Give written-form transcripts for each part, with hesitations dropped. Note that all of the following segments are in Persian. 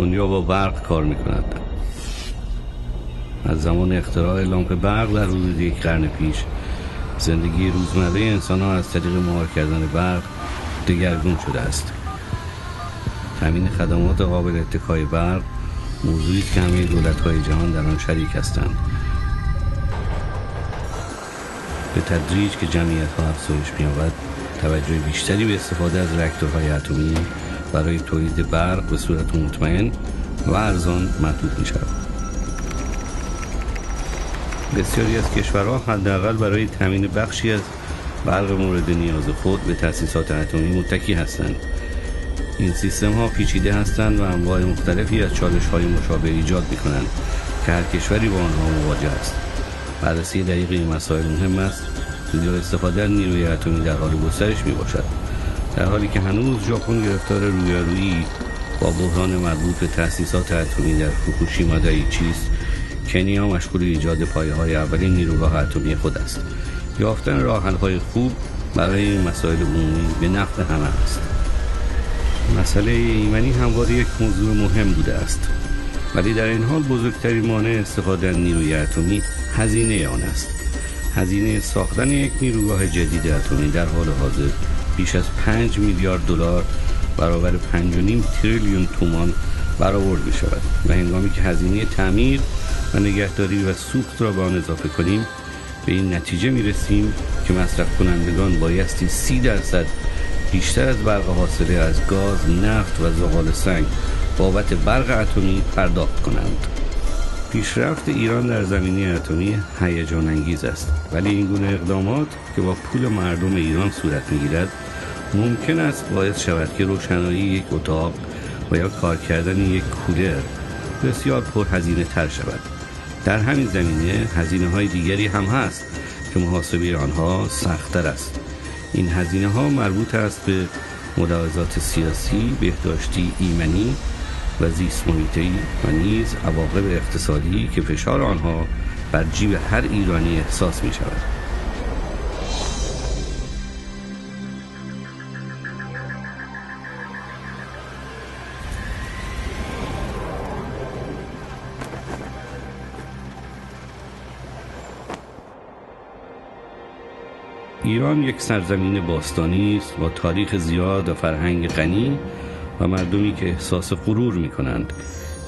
دنیا با برق کار میکند. از زمان اختراع لامپ برق در حدود 1 قرن پیش زندگی روزمره انسان‌ها از طریق مهار کردن برق دگرگون شده است. تامین خدمات قابل اتکای برق موضوعی است که همه دولت‌های جهان در آن شریک هستند. به تدریج که جمعیت‌ها افزایش می‌یابد، توجه بیشتری به استفاده از راکتورهای اتمی برای تولید برق به صورت مطمئن و ارزان محدود می‌شود. بسیاری از کشورها حداقل برای تامین بخشی از برق مورد نیاز خود به تأسیسات اتمی متکی هستند. این سیستم‌ها پیچیده هستند و انواع مختلفی از چالش‌های مشابه ایجاد می‌کنند که هر کشوری با آنها مواجه است. بررسی دقیق این مسائل مهم است زیرا استفاده از نیروی اتمی در حال گسترش میباشد، در حالی که هنوز ژاپن گرفتار رویارویی با بحران مربوط به تأسیسات اتمی در فوکوشیما دایچی است. کنیا مشغول ایجاد پایه‌های اولین نیروگاه اتمی خود است. یافتن راه‌حل‌های خوب برای این مسائل عمومی به نفع همه است. مسئله ایمنی همواره یک موضوع مهم بوده است، ولی در این حال بزرگترین مانع استفاده از نیروی اتمی هزینه آن است. هزینه ساختن یک نیروگاه جدید اتمی در حال حاضر بیش از 5 میلیارد دلار برابر 5.5 تریلیون تومان برآورد می شود و هنگامی که هزینه تعمیر و نگهداری و سوخت را به آن اضافه کنیم، به این نتیجه می رسیم که مصرف کنندگان بایستی 30% بیشتر از برق حاصله از گاز، نفت و زغال سنگ بابت برق اتمی پرداخت کنند. پیشرفت ایران در زمینه اتمی هیجان انگیز است، ولی این گونه اقدامات که با پول مردم ایران صورت میگیرد ممکن است باعث شود که روشنایی یک اتاق و یا کار کردن یک کولر بسیار پرهزینه تر شود. در همین زمینه هزینه های دیگری هم هست که محاسبه آنها سخت‌تر است. این هزینه ها مربوط است به ملاحظات سیاسی، بهداشتی، ایمنی و زیست محیطی و نیز عواقب اقتصادی که فشار آنها بر جیب هر ایرانی احساس می شود. ایران یک سرزمین باستانی است با تاریخ زیاد و فرهنگ غنی و مردمی که احساس غرور می کنند.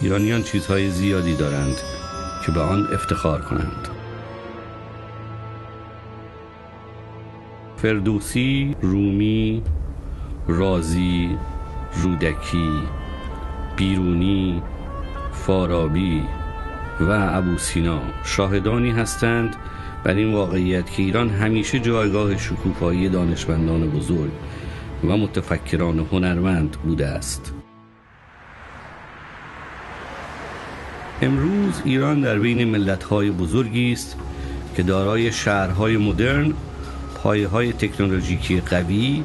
ایرانیان چیزهای زیادی دارند که به آن افتخار کنند. فردوسی، رومی، رازی، رودکی، بیرونی، فارابی و ابوسینا شاهدانی هستند بر این واقعیت که ایران همیشه جایگاه شکوفایی دانشمندان بزرگ و متفکران هنرمند بوده است. امروز ایران در بین ملت‌های بزرگی است که دارای شهرهای مدرن، پایه‌های تکنولوژیکی قوی،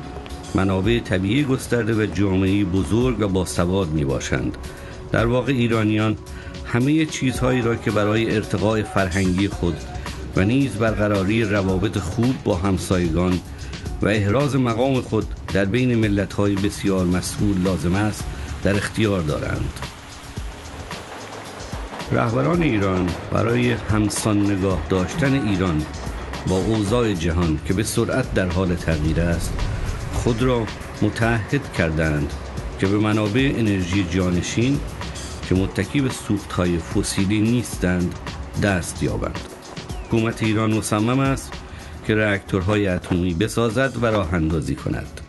منابع طبیعی گسترده و جامعه‌ای بزرگ و باسواد میباشند. در واقع ایرانیان همه چیزهایی را که برای ارتقاء فرهنگی خود و نیز برقراری روابط خوب با همسایگان و احراز مقام خود در بین ملت‌های بسیار مسئول لازم است در اختیار دارند. رهبران ایران برای همسان نگاه داشتن ایران با اوضاع جهان که به سرعت در حال تغییر است، خود را متعهد کردند که به منابع انرژی جانشین که متکی به سوخت‌های فسیلی نیستند دست یابند. حکومت ایران مصمم است که راکتورهای اتمی بسازد و راه اندازی کند.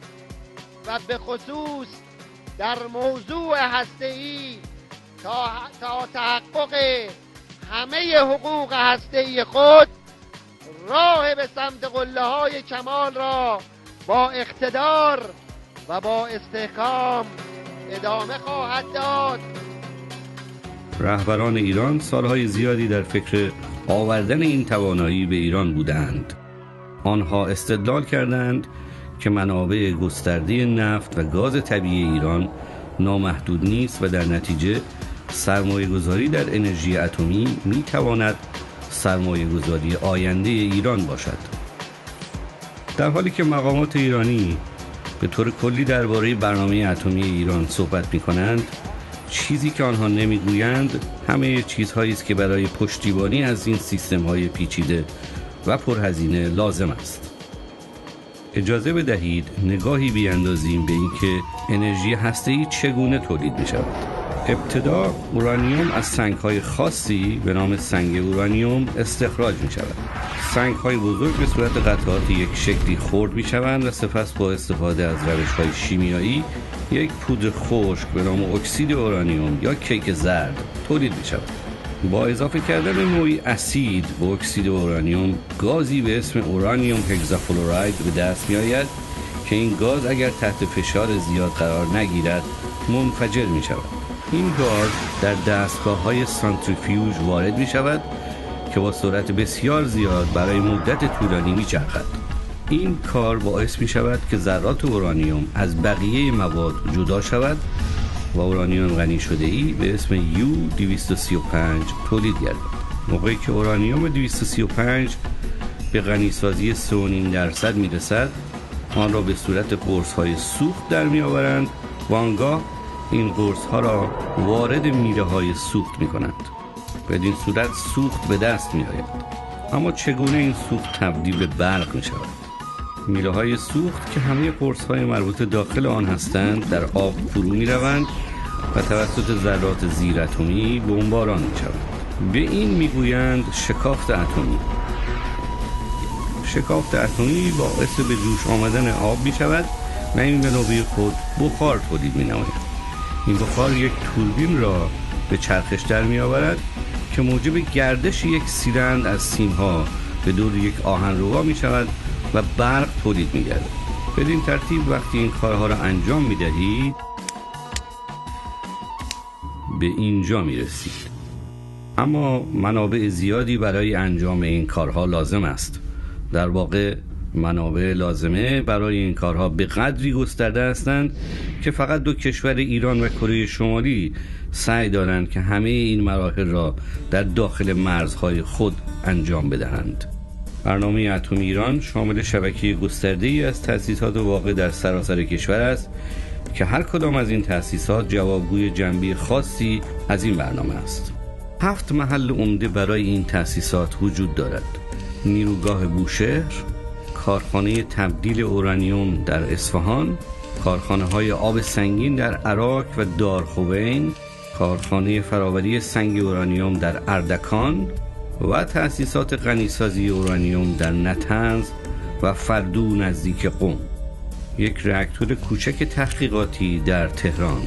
و به خصوص در موضوع هسته‌ای تا تحقق همه حقوق هسته‌ای خود راه به سمت قله‌های کمال را با اقتدار و با استحکام ادامه خواهد داد. رهبران ایران سالهای زیادی در فکر آوردن این توانایی به ایران بودند. آنها استدلال کردند که منابع گسترده نفت و گاز طبیعی ایران نامحدود نیست و در نتیجه سرمایه‌گذاری در انرژی اتمی می‌تواند سرمایه‌گذاری آینده ایران باشد. در حالی که مقامات ایرانی به طور کلی درباره برنامه اتمی ایران صحبت می‌کنند، چیزی که آنها نمیگویند همه چیزهایی است که برای پشتیبانی از این سیستم‌های پیچیده و پرهزینه لازم است. اجازه بدهید نگاهی بیاندازیم به اینکه انرژی هسته‌ای چگونه تولید می‌شود. ابتدا اورانیوم از سنگ‌های خاصی به نام سنگ اورانیوم استخراج می‌شود. سنگ‌های بزرگ به صورت قطعات یک شکلی خرد می‌شوند و سپس با استفاده از روش‌های شیمیایی یک پودر خشک به نام اکسید اورانیوم یا کیک زرد تولید می‌شود. با اضافه کردن نوعی اسید به اکسید اورانیوم، گازی به اسم اورانیوم هگزافلوراید به دست می‌آید که این گاز اگر تحت فشار زیاد قرار نگیرد منفجر می‌شود. این گاز در دستگاه‌های سانتریفیوژ وارد می‌شود که با سرعت بسیار زیاد برای مدت طولانی می‌چرخد. این کار باعث می‌شود که ذرات اورانیوم از بقیه مواد جدا شود و اورانیوم غنی شده‌ای به اسم U-235 تولید گردد. موقعی که اورانیوم 235 به غنیسازی 3.5% می‌رسد، آن را به صورت قرص‌های سوخت در می‌آورند و آنگاه این قرص‌ها را وارد میله‌های سوخت می‌کنند. بدین صورت سوخت به دست می‌آید. اما چگونه این سوخت تبدیل به برق می‌شود؟ میله‌های سوخت که همه قرص‌های مربوطه داخل آن هستند در آب فرو می‌روند و توسط ذرات زیراتمی بمباران می‌شوند. به این می‌گویند شکافت اتمی. شکافت اتمی باعث به جوش آمدن آب می‌شود و این به نوبه خود بخار تولید می‌نماید. این بخار یک توربین را به چرخش در می‌آورد که موجب گردش یک سیلندر از سیم‌ها به دور یک آهنربا می‌شود و برق تولید می‌گردد. بدین ترتیب وقتی این کارها را انجام می‌دهید به اینجا می‌رسید. اما منابع زیادی برای انجام این کارها لازم است. در واقع منابع لازمه برای این کارها به قدری گسترده هستند که فقط دو کشور ایران و کره شمالی سعی دارند که همه این مراحل را در داخل مرزهای خود انجام بدهند. برنامه اتمی ایران شامل شبکه گسترده‌ای از تأسیسات واقع در سراسر کشور است که هر کدام از این تأسیسات جوابگوی جنبه خاصی از این برنامه است. 7 محل عمده برای این تأسیسات وجود دارد: نیروگاه بوشهر، کارخانه تبدیل اورانیوم در اصفهان، کارخانه‌های آب سنگین در عراق و دارخوین، کارخانه فراوری سنگ اورانیوم در اردکان و تأسیسات غنیسازی اورانیوم در نطنز و فردو نزدیک قم. یک راکتور کوچک تحقیقاتی در تهران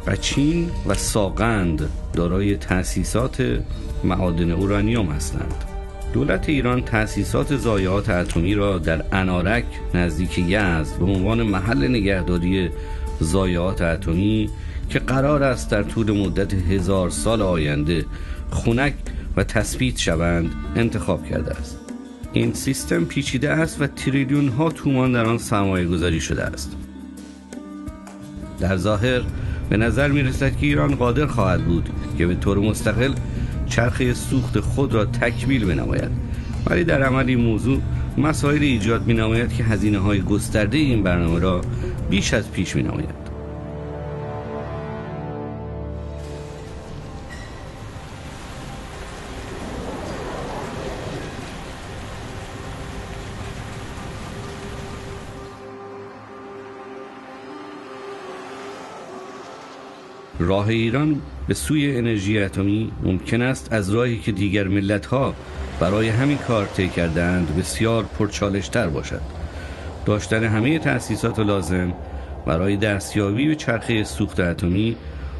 و چین و ساغند دارای تأسیسات معادن اورانیوم هستند. دولت ایران تأسیسات ضایعات اتمی را در انارک نزدیک یزد به عنوان محل نگهداری ضایعات اتمی که قرار است در طول مدت 1000 سال آینده خنک و تثبیت شوند انتخاب کرده است. این سیستم پیچیده است و تریلیون ها تومان در آن سرمایه گذاری شده است. در ظاهر به نظر می رسد که ایران قادر خواهد بود که به طور مستقل چرخه سوخت خود را تکمیل بنماید، ولی در عمل این موضوع مسائل ایجاد می نماید که هزینه های گسترده این برنامه را بیش از پیش می نماید. راه ایران به سوی انرژی اتمی ممکن است از راهی که دیگر ملت‌ها برای همین کار طی کردند بسیار پرچالش‌تر باشد. داشتن همه تأسیسات لازم برای دستیابی به چرخه سوخت اتمی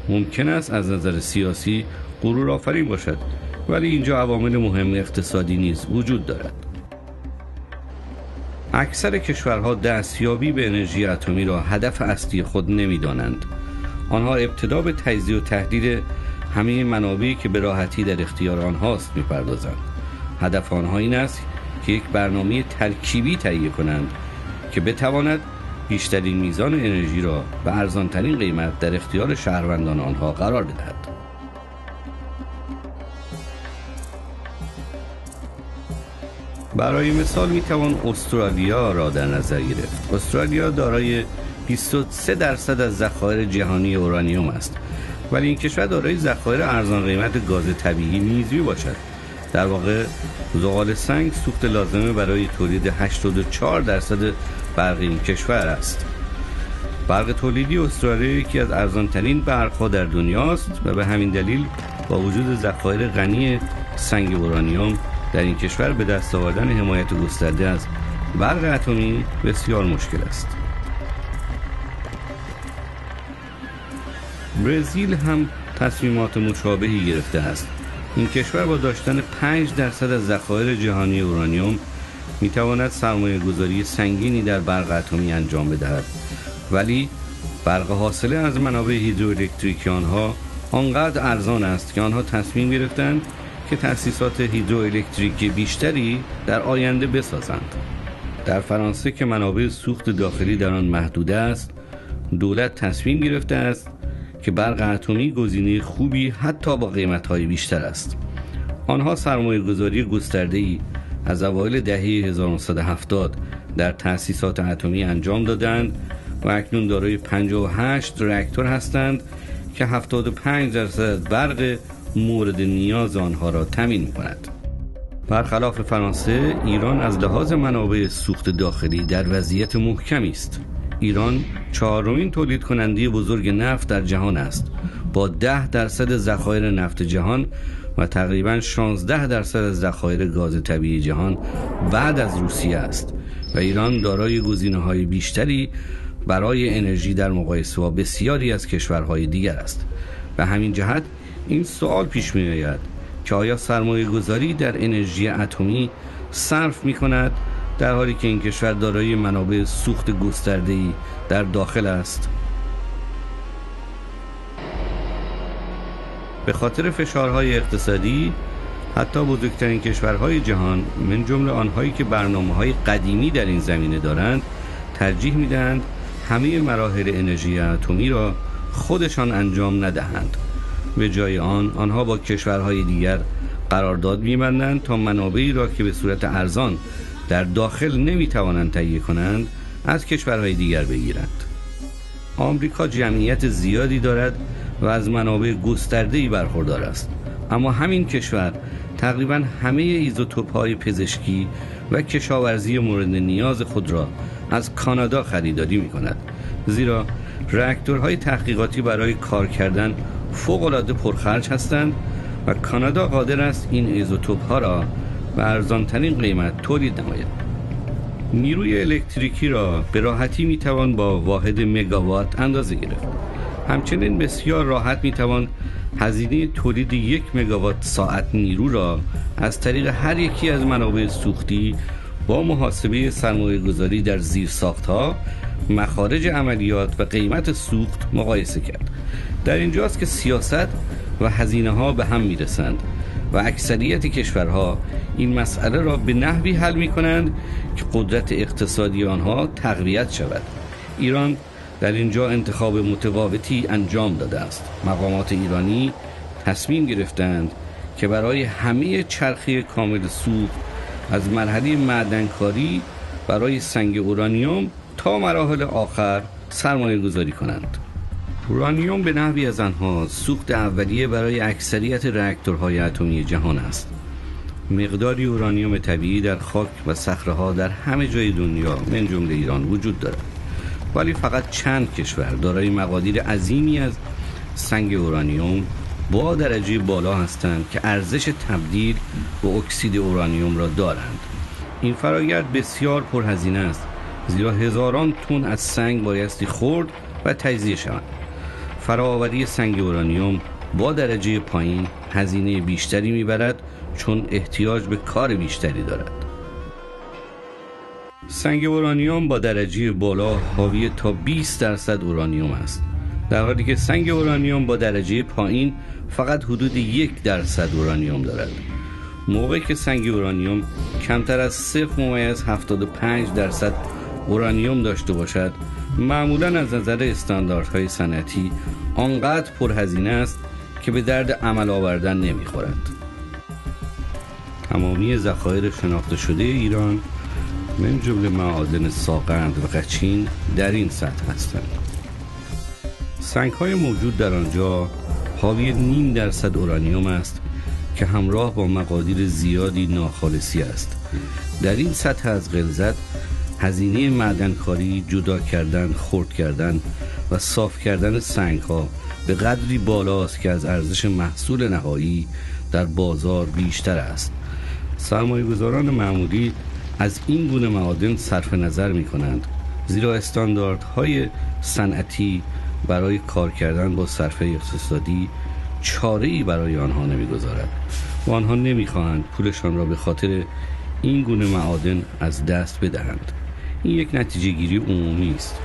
ممکن است از نظر سیاسی غرورآفرین باشد، ولی اینجا عوامل مهم اقتصادی نیز وجود دارد. اکثر کشورها دستیابی به انرژی اتمی را هدف اصلی خود نمی‌دانند. آنها ابتدا به تجزیه و تحلیل همه منابعی که به راحتی در اختیار آنهاست می‌پردازند. هدف آنها این است که یک برنامه ترکیبی تهیه کنند که بتواند بیشترین میزان انرژی را به ارزان‌ترین قیمت در اختیار شهروندان آنها قرار بدهد. برای مثال میتوان استرالیا را در نظر گرفت. استرالیا دارای 23% از ذخایر جهانی اورانیوم است ولی این کشور دارای ذخایر ارزان قیمت گاز طبیعی نیز میباشد. در واقع زغال سنگ سوخت لازمه برای تولید 84% برق این کشور است. برق تولیدی استرالیا یکی از ارزانترین برق‌ها در دنیاست و به همین دلیل با وجود ذخایر غنی سنگ اورانیوم در این کشور به دست آوردن حمایت گسترده از برق اتمی بسیار مشکل است. برزیل هم تصمیمات مشابهی گرفته است. این کشور با داشتن 5% از ذخایر جهانی اورانیوم میتواند سرمایه گذاری سنگینی در برق اتمی انجام بدهد، ولی برق حاصله از منابع هیدروالکتریکی آنها آنقدر ارزان است که آنها تصمیم گرفتند که تأسیسات هیدروالکتریکی بیشتری در آینده بسازند. در فرانسه که منابع سوخت داخلی در آن محدود است، دولت تصمیم گرفته است که برق اتمی گزینه خوبی حتی با قیمت‌های بیشتر است. آنها سرمایه‌گذاری گسترده‌ای از اوایل دهه 1970 در تأسیسات اتمی انجام دادند و اکنون دارای 58 راکتور هستند که 75% برق مورد نیاز آنها را تامین می‌کند. برخلاف فرانسه، ایران از لحاظ منابع سوخت داخلی در وضعیت محکمی است. ایران چهارمین تولید کننده بزرگ نفت در جهان است با 10% ذخایر نفت جهان و تقریباً 16% از ذخایر گاز طبیعی جهان بعد از روسیه است و ایران دارای گزینه‌های بیشتری برای انرژی در مقایسه با بسیاری از کشورهای دیگر است. به همین جهت این سوال پیش می‌آید که آیا سرمایه گذاری در انرژی اتمی صرف می‌کند در حالی که این کشور دارای منابع سوخت گسترده‌ای در داخل است؟ به خاطر فشارهای اقتصادی حتی بزرگترین کشورهای جهان من جمله آنهایی که برنامه‌های قدیمی در این زمینه دارند ترجیح می‌دهند همه مراحل انرژی اتمی را خودشان انجام ندهند. به جای آنها با کشورهای دیگر قرارداد می‌بندند تا منابعی را که به صورت ارزان در داخل نمی‌توانند تهیه کنند از کشورهای دیگر بگیرند. آمریکا جمعیت زیادی دارد و از منابع گسترده‌ای برخوردار است، اما همین کشور تقریباً همه ایزوتوپ‌های پزشکی و کشاورزی مورد نیاز خود را از کانادا خریداری می‌کند، زیرا راکتورهای تحقیقاتی برای کار کردن فوق‌العاده پرخرج هستند و کانادا قادر است این ایزوتوپ‌ها را به ارزان‌ترین قیمت تولید نماید. نیروی الکتریکی را به راحتی می‌توان با واحد مگاوات اندازه گرفت. همچنین بسیار راحت می‌توان هزینه تولید 1 مگاوات ساعت نیرو را از طریق هر یکی از منابع سوختی با محاسبه سرمایه‌گذاری در زیرساخت‌ها، مخارج عملیات و قیمت سوخت مقایسه کرد. در اینجاست که سیاست و هزینه‌ها به هم می‌رسند و اکثریت کشورها این مسئله را به نحوی حل می‌کنند که قدرت اقتصادی آنها تقویت شود. ایران در اینجا انتخاب متفاوتی انجام داده است. مقامات ایرانی تصمیم گرفتند که برای همه چرخه کامل سوخت از مرحله معدنکاری برای سنگ اورانیوم تا مراحل آخر سرمایه گذاری کنند. اورانیوم به نحوی از آنها سوخت اولیه برای اکثریت راکتورهای اتمی جهان است. مقداری اورانیوم طبیعی در خاک و صخره‌ها در همه جای دنیا من جمله ایران وجود دارد، ولی فقط چند کشور دارای مقادیر عظیمی از سنگ اورانیوم با درجه بالا هستند که ارزش تبدیل به اکسید اورانیوم را دارند. این فرآیند بسیار پرهزینه است، زیرا هزاران تن از سنگ بایستی خورد و تجزیه شوند. فراآوری سنگ اورانیوم با درجه پایین هزینه بیشتری میبرد چون احتیاج به کار بیشتری دارد. سنگ اورانیوم با درجه بالا حاوی تا 20% اورانیوم است، در حالی که سنگ اورانیوم با درجه پایین فقط حدود 1% اورانیوم دارد. موقعی که سنگ اورانیوم کمتر از 0.75% اورانیوم داشته باشد، معمولاً از نظر استانداردهای صنعتی آنقدر پرهزینه است که به درد عمل آوردن نمیخورد. تمامی ذخایر شناخته شده ایران من جمله معادن ساغند و قچین در این سطح هستند. سنگ‌های موجود در آنجا حاوی 0.5% اورانیوم است که همراه با مقادیر زیادی ناخالصی است. در این سطح از غلظت هزینه معدنکاری، جدا کردن، خرد کردن و صاف کردن سنگ‌ها به قدری بالاست که از ارزش محصول نهایی در بازار بیشتر است. سرمایه‌گذاران معمولی از این گونه معادن صرف نظر می‌کنند، زیرا استانداردهای صنعتی برای کار کردن با صرفه اقتصادی چاره‌ای برای آنها نمی‌گذارد و آنها نمی‌خواهند پولشان را به خاطر این گونه معادن از دست بدهند. این یک نتیجه گیری عمومی است.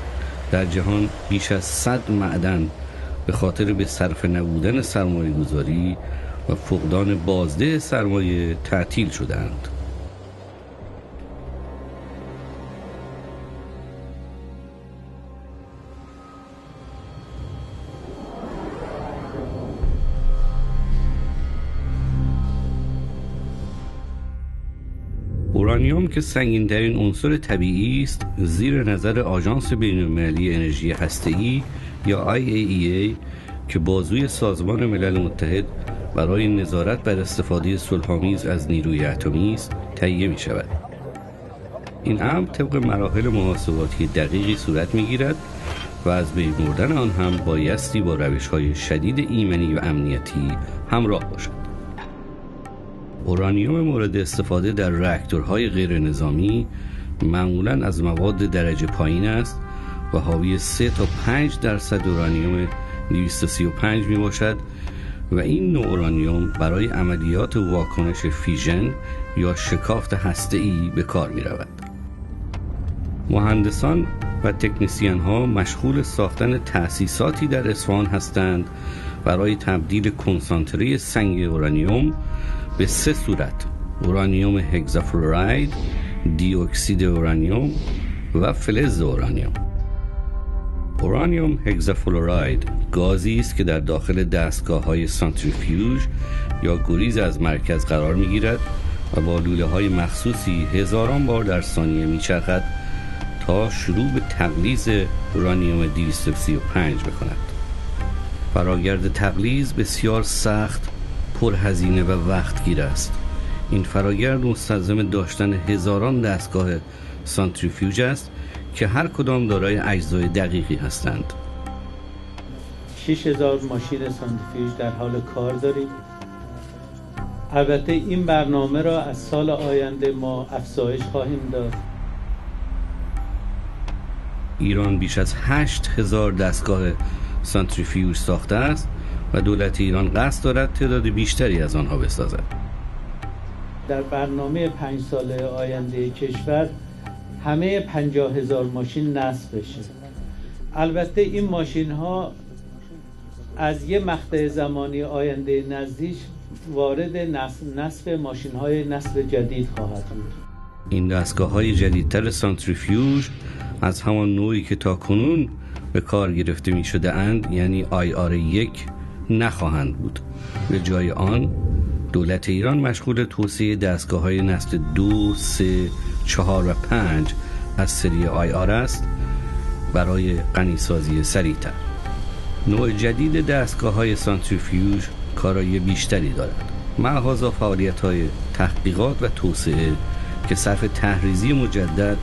در جهان بیش از 100 معدن به خاطر به صرف نبودن سرمایه گذاری و فقدان بازده سرمایه تعطیل شدند. اورانیوم که سنگین‌ترین عنصر طبیعی است، زیر نظر آژانس بین‌المللی انرژی هسته‌ای یا IAEA که بازوی سازمان ملل متحد برای نظارت بر استفاده صلح‌آمیز از نیروی اتمی است، تهیه می‌شود. این امر طبق مراحل محاسباتی دقیقی صورت می‌گیرد و از بین بردن آن هم بایستی با روش‌های شدید ایمنی و امنیتی همراه باشد. اورانیوم مورد استفاده در راکتورهای غیر نظامی معمولاً از مواد درجه پایین است و حاوی 3 تا 5% اورانیوم 235 می باشد و این نوع اورانیوم برای عملیات واکنش فیژن یا شکافت هسته‌ای به کار می رود. مهندسان و تکنسین ها مشغول ساختن تأسیساتی در اصفهان هستند برای تبدیل کنسانتره سنگ اورانیوم به 3 صورت: اورانیوم هگزافلوراید، دی اکسید اورانیوم و فلز اورانیوم. اورانیوم هگزافلوراید گازی است که در داخل دستگاه‌های سانتریفیوژ یا گریز از مرکز قرار می‌گیرد و با لوله‌های مخصوصی هزاران بار در ثانیه می‌چرخد تا شروع به تغلیظ اورانیوم 235 بکند. فراگرد تغلیظ بسیار سخت، پرهزینه و وقتگیر است. این فراگرد مستلزم داشتن هزاران دستگاه سانتریفیوژ است که هر کدام دارای اجزای دقیقی هستند. 6000 ماشین سانتریفیوژ در حال کار داریم. البته این برنامه را از سال آینده ما افزایش خواهیم داد. ایران بیش از 8000 دستگاه سانتریفیوژ ساخته است و دولت ایران قصد دارد تعداد بیشتری از آنها بسازد. در برنامه 5 ساله آینده کشور همه 50,000 ماشین نصب بشه. البته این ماشین ها از یه مقطع زمانی آینده نزدیک وارد نصب ماشین های نسل جدید خواهد بود. این دستگاه های جدیدتر سانتریفیوژ از همان نوعی که تا کنون به کار گرفته می شده اند، یعنی IR1 نخواهند بود. به جای آن دولت ایران مشغول توسعه دستگاه های نسل 2، 3، 4 و 5 از سری IR است برای غنیسازی سریعتر. نوع جدید دستگاه های سانتریفیوژ کارایی بیشتری دارد. معاذ فعالیت های تحقیقات و توسعه که صرف تحریزی مجدد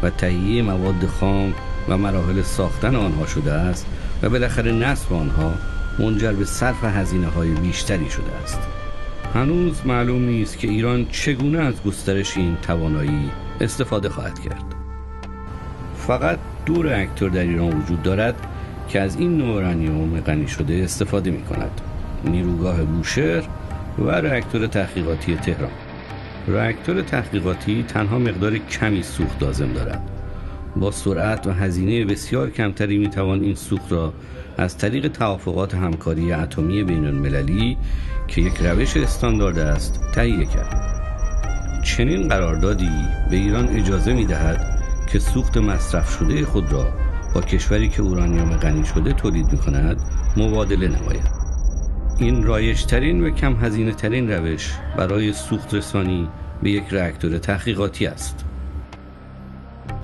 و تهیه مواد خام و مراحل ساختن آنها شده است و بالاخره نصب آنها منجر به صرف هزینه‌های بیشتری شده است. هنوز معلوم نیست که ایران چگونه از گسترش این توانایی استفاده خواهد کرد. فقط 2 راکتور در ایران وجود دارد که از این نوع اورانیوم غنی شده استفاده می کند: نیروگاه بوشهر و راکتور تحقیقاتی تهران. راکتور تحقیقاتی تنها مقدار کمی سوخت لازم دارد. با سرعت و هزینه بسیار کمتری می توان این سوخت را از طریق توافقات همکاری اتمی بین المللی که یک روش استاندارد است تهیه کرد. چنین قراردادی به ایران اجازه می دهد که سوخت مصرف شده خود را با کشوری که اورانیوم غنی شده تولید می کند مبادله نماید. این رایج‌ترین و کم هزینه ترین روش برای سوخت رسانی به یک راکتور تحقیقاتی است.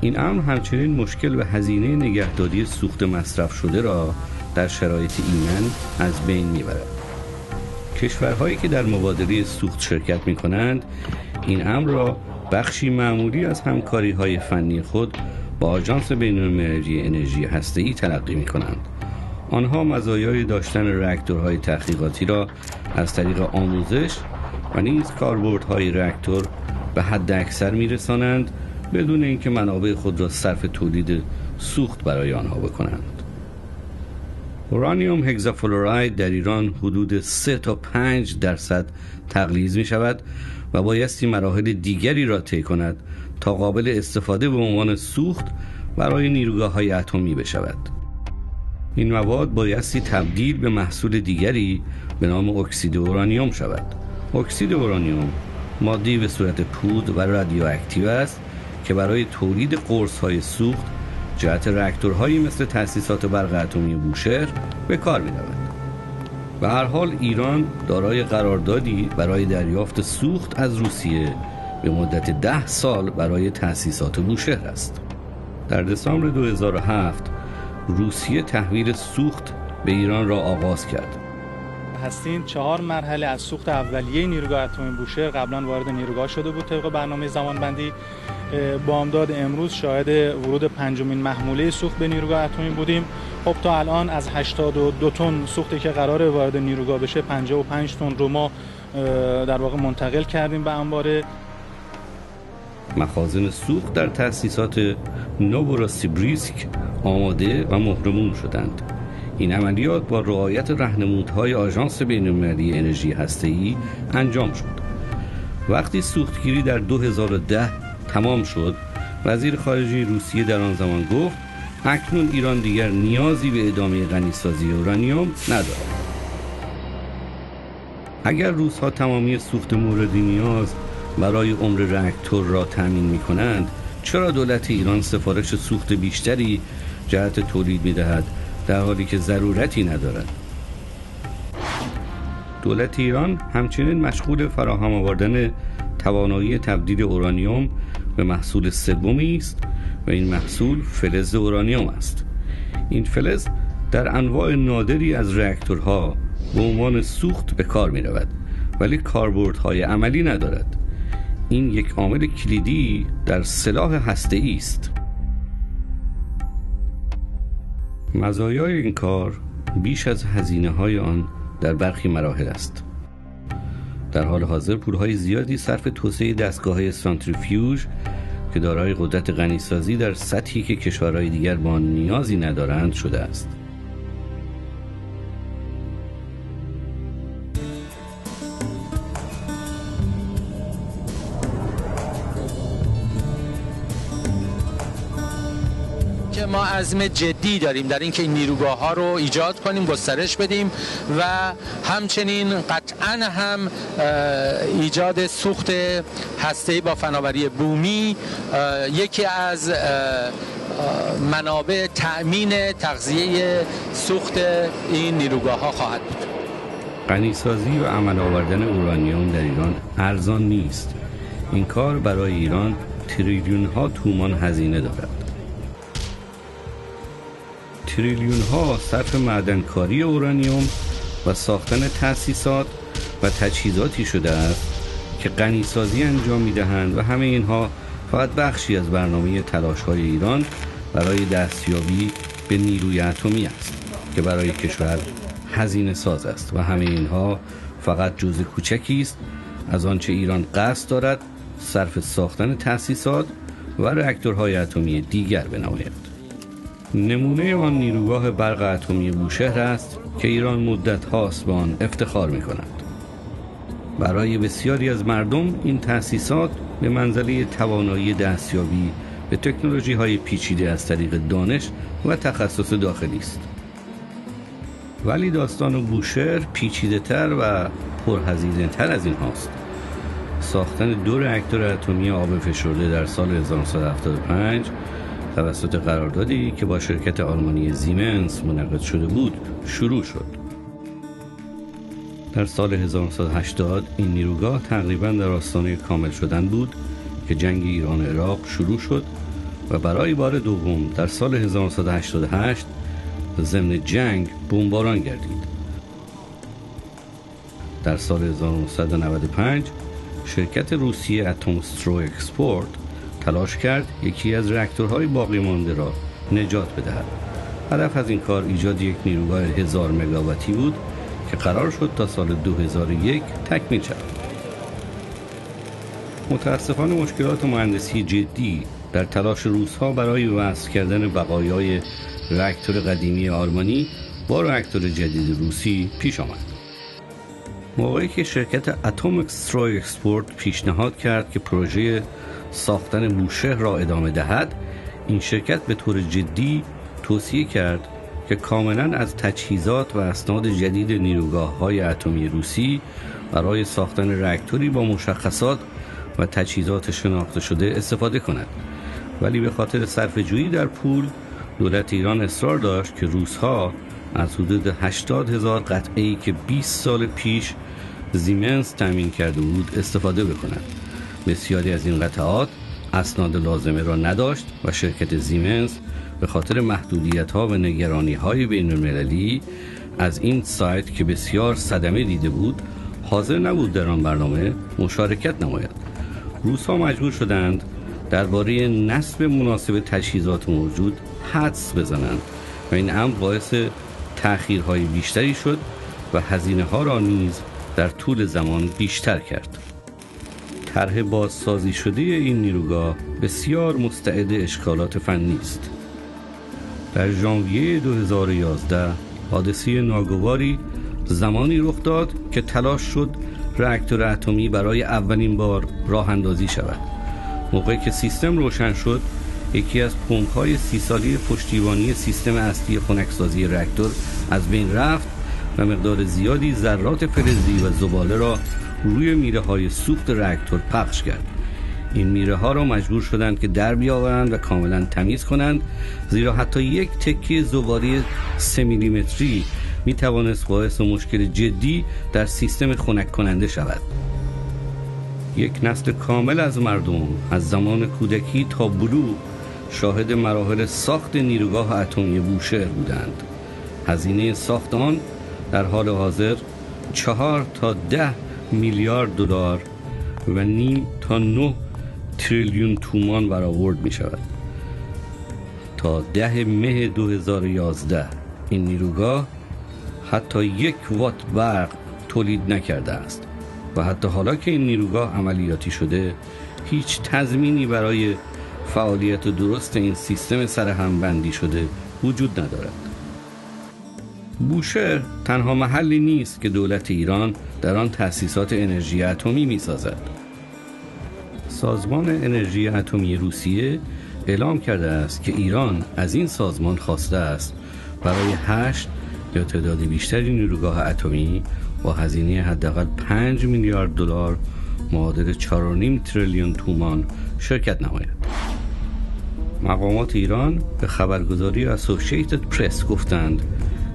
این امر همچنین مشکل و هزینه نگهداری سوخت مصرف شده را در شرایط ایمن از بین میبرد. کشورهایی که در مبادله سوخت شرکت می کنند این امر را بخشی معمولی از همکاری‌های فنی خود با آژانس بین‌المللی انرژی هسته‌ای تلقی می کنند. آنها مزایای داشتن راکتورهای تحقیقاتی را از طریق آموزش و نیز کاربردهای راکتور به حد اکثر می‌رسانند بدون اینکه منابع خود را صرف تولید سوخت برای آنها بکنند. اورانیوم هگزافلوراید در ایران حدود 3 تا 5% تغلیظ می شود و بایستی مراحل دیگری را طی کند تا قابل استفاده به عنوان سوخت برای نیروگاه‌های اتمی بشود. این مواد بایستی تبدیل به محصول دیگری به نام اکسید اورانیوم شود. اکسید اورانیوم ماده‌ای به صورت پود و رادیواکتیو است که برای تولید قرص‌های سوخت جهت راکتورهایی مثل تأسیسات برق اتمی بوشهر به کار می‌رود. به هر حال ایران دارای قراردادی برای دریافت سوخت از روسیه به مدت 10 سال برای تأسیسات بوشهر است. در دسامبر 2007 روسیه تحویل سوخت به ایران را آغاز کرد. هستین 4 مرحله از سوخت اولیه نیروگاه اتمی بوشهر قبلا وارد نیروگاه شده بود طبق برنامه زمانبندی. بامداد امروز شاهد ورود 5مین محموله سوخت به نیروگاه اتمی بودیم. خب تا الان از 82 تن سوختی که قراره وارد نیروگاه بشه 55 تن رو ما در واقع منتقل کردیم به انبار. مخازن سوخت در تأسیسات نووراسیبریسک آماده و مهرموم شدند. این عملیات با رعایت راهنمودهای آژانس بین‌المللی انرژی هسته‌ای انجام شد. وقتی سوختگیری در 2010 تمام شد، وزیر خارجه روسیه در آن زمان گفت اکنون ایران دیگر نیازی به ادامه غنیسازی اورانیوم ندارد. اگر روس‌ها تمامی سوخت مورد نیاز برای عمر راکتور را تامین می‌کنند، چرا دولت ایران سفارش سوخت بیشتری جهت تولید می‌دهد در حالی که ضرورتی ندارد؟ دولت ایران همچنین مشغول فراهم آوردن توانایی تبدیل اورانیوم به محصول سومی است و این محصول فلز اورانیوم است. این فلز در انواع نادری از راکتورها به عنوان سوخت به کار می رود ولی کاربردهای عملی ندارد. این یک عامل کلیدی در سلاح هسته‌ای است. مزایای این کار بیش از هزینه‌های آن در برخی مراحل است. در حال حاضر پولهای زیادی صرف توسعه دستگاه‌های سانتریفیوژ که دارای قدرت غنیسازی در سطحی که کشورهای دیگر با آن نیازی ندارند شده است. ما عزم جدی داریم در اینکه این نیروگاه ها رو ایجاد کنیم، گسترش بدیم و همچنین قطعاً هم ایجاد سوخت هسته‌ای با فناوری بومی یکی از منابع تأمین تغذیه سوخت این نیروگاه ها خواهد بود. غنیسازی و عمل آوردن اورانیوم در ایران ارزان نیست. این کار برای ایران تریلیون ها تومان هزینه دارد. تریلیون ها صرف معدنکاری اورانیوم و ساختن تأسیسات و تجهیزاتی شده است که غنیسازی انجام می‌دهند و همه اینها فقط بخشی از برنامه تلاش‌های ایران برای دستیابی به نیروی اتمی است که برای کشور هزینه ساز است و همه اینها فقط جزء کوچکی است از آنچه ایران قصد دارد صرف ساختن تأسیسات و راکتورهای اتمی دیگر بنماید. نمونه آن نیروگاه برق اتمی بوشهر است که ایران مدت هاست به آن افتخار می کند. برای بسیاری از مردم این تأسیسات به منزله توانایی دستیابی به تکنولوژی های پیچیده از طریق دانش و تخصص داخلی است. ولی داستان بوشهر پیچیده تر و پرهزینه تر از این هاست. ساختن 2 راکتور اتمی آب فشرده در سال 1975 توسط قراردادی که با شرکت آلمانی زیمنس منعقد شده بود شروع شد. در سال 1980 این نیروگاه تقریباً در آستانه کامل شدن بود که جنگ ایران و عراق شروع شد و برای بار دوم در سال 1988 ضمن جنگ بمباران گردید. در سال 1995 شرکت روسی اتمسترو اکسپورت تلاش کرد یکی از راکتورهای باقی مانده را نجات بدهد. هدف از این کار ایجاد یک نیروگاه 1000 مگاواتی بود که قرار شد تا سال 2001 تکمیل شود. متاسفانه مشکلات مهندسی جدی در تلاش روس‌ها برای وصل کردن بقایای راکتور قدیمی آلمانی با راکتور جدید روسی پیش آمد. موقعی که شرکت اتمسترو اکسپورت پیشنهاد کرد که پروژه ساختن بوشهر را ادامه دهد، این شرکت به طور جدی توصیه کرد که کاملا از تجهیزات و اسناد جدید نیروگاه‌های اتمی روسی برای ساختن راکتوری با مشخصات و تجهیزات شناخته شده استفاده کند. ولی به خاطر صرفه‌جویی در پول، دولت ایران اصرار داشت که روس‌ها از حدود 80,000 قطعه‌ای که 20 سال پیش زیمنس تامین کرده بود استفاده بکنند. بسیاری از این قطعات اسناد لازمه را نداشت و شرکت زیمنس به خاطر محدودیت‌ها و نگرانی‌های بین‌المللی از این سایت که بسیار صدمه دیده بود حاضر نبود در آن برنامه مشارکت نماید. روس‌ها مجبور شدند درباره نصب مناسب تجهیزات موجود حدس بزنند و این امر باعث تأخیرهای بیشتری شد و هزینه‌ها را نیز در طول زمان بیشتر کرد. طرح بازسازی شده این نیروگاه بسیار مستعد اشکالات فنی است. در ژانویه 2011 حادثه ناگواری زمانی رخ داد که تلاش شد راکتور اتمی برای اولین بار راه اندازی شود. موقعی که سیستم روشن شد، یکی از پمپ‌های 30 ساله پشتیبانی سیستم اصلی خنکسازی راکتور از بین رفت و مقدار زیادی ذرات فلزی و زباله را روی میره‌های سوخت راکتور پخش کرد. این میره‌ها را مجبور شدند که در بیاورند و کاملا تمیز کنند، زیرا حتی یک تکه زباله 3 میلیمتری می توانست باعث مشکل جدی در سیستم خنک کننده شود. یک نسل کامل از مردم از زمان کودکی تا بلوغ شاهد مراحل ساخت نیروگاه اتمی بوشهر بودند. هزینه ساخت آن در حال حاضر 4 تا 10 میلیارد دلار و نیم تا 9 تریلیون تومان برآورد می شود. تا 10 مه 2011 این نیروگاه حتی 1 وات برق تولید نکرده است و حتی حالا که این نیروگاه عملیاتی شده هیچ تضمینی برای فعالیت درست این سیستم سرهم بندی شده وجود ندارد. بوشهر تنها محلی نیست که دولت ایران در آن تأسیسات انرژی اتمی می‌سازد. سازمان انرژی اتمی روسیه اعلام کرده است که ایران از این سازمان خواسته است برای 8 یا تعداد بیشتری نیروگاه اتمی با هزینه حداقل 5 میلیارد دلار معادل 4.5 تریلیون تومان شرکت نماید. مقامات ایران به خبرگزاری اسوسییتد پرس گفتند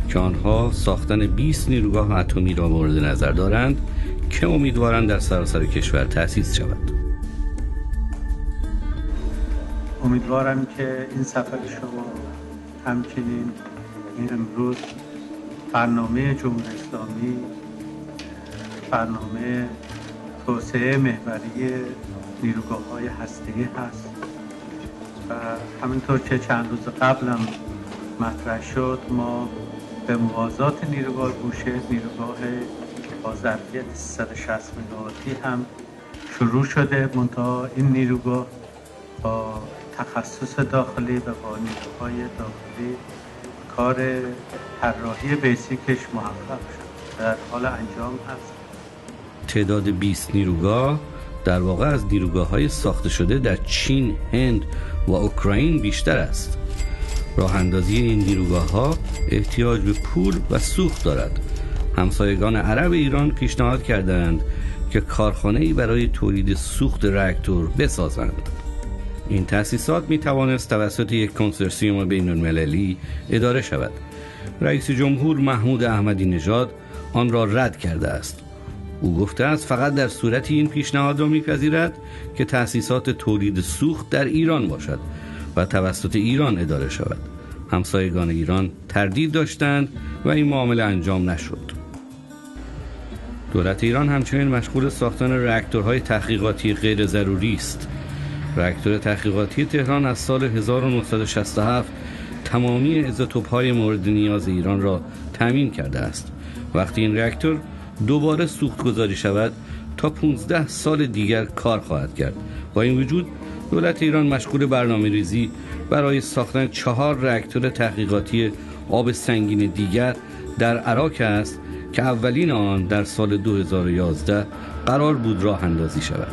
که آنها ساختن 20 نیروگاه اتمی را مورد نظر دارند که امیدوارند در سراسر کشور تأسیس شود. امیدوارم که این سفر شما همچنین این امروز برنامه جمهوری اسلامی، برنامه توسعه محوری نیروگاه‌های هسته‌ای هست و همینطور که چند روز قبلم مطرح شد، ما به موازات نیروگاه بوشهر، نیروگاه با ظرفیت 360 مگاواتی هم شروع شده. منتها این نیروگاه با تخصص داخلی و با نیروهای داخلی کار طراحی بیسیکش محقق شد، در حال انجام هست. تعداد 20 نیروگاه در واقع از نیروگاه‌های ساخته شده در چین، هند و اوکراین بیشتر است. راه اندازی این نیروگاه‌ها احتیاج به پول و سوخت دارد. همسایگان عرب ایران پیشنهاد کردند که کارخانه‌ای برای تولید سوخت راکتور بسازند. این تأسیسات می توانست توسط یک کنسورسیوم بین‌المللی اداره شود. رئیس جمهور محمود احمدی نژاد آن را رد کرده است. او گفته است فقط در صورتی این پیشنهاد را می‌پذیرد که تأسیسات تولید سوخت در ایران باشد و توسط ایران اداره شود. همسایگان ایران تردید داشتند و این معامله انجام نشد. دولت ایران همچنین مشغول ساختن راکتورهای تحقیقاتی غیر ضروری است. راکتور تحقیقاتی تهران از سال 1967 تمامی ایزوتوپ‌های مورد نیاز ایران را تامین کرده است. وقتی این راکتور دوباره سوخت گذاری شود تا 15 سال دیگر کار خواهد کرد. با این وجود دولت ایران مشغول برنامه‌ریزی برای ساختن 4 راکتور تحقیقاتی آب سنگین دیگر در عراق است که اولین آن در سال 2011 قرار بود راه اندازی شود.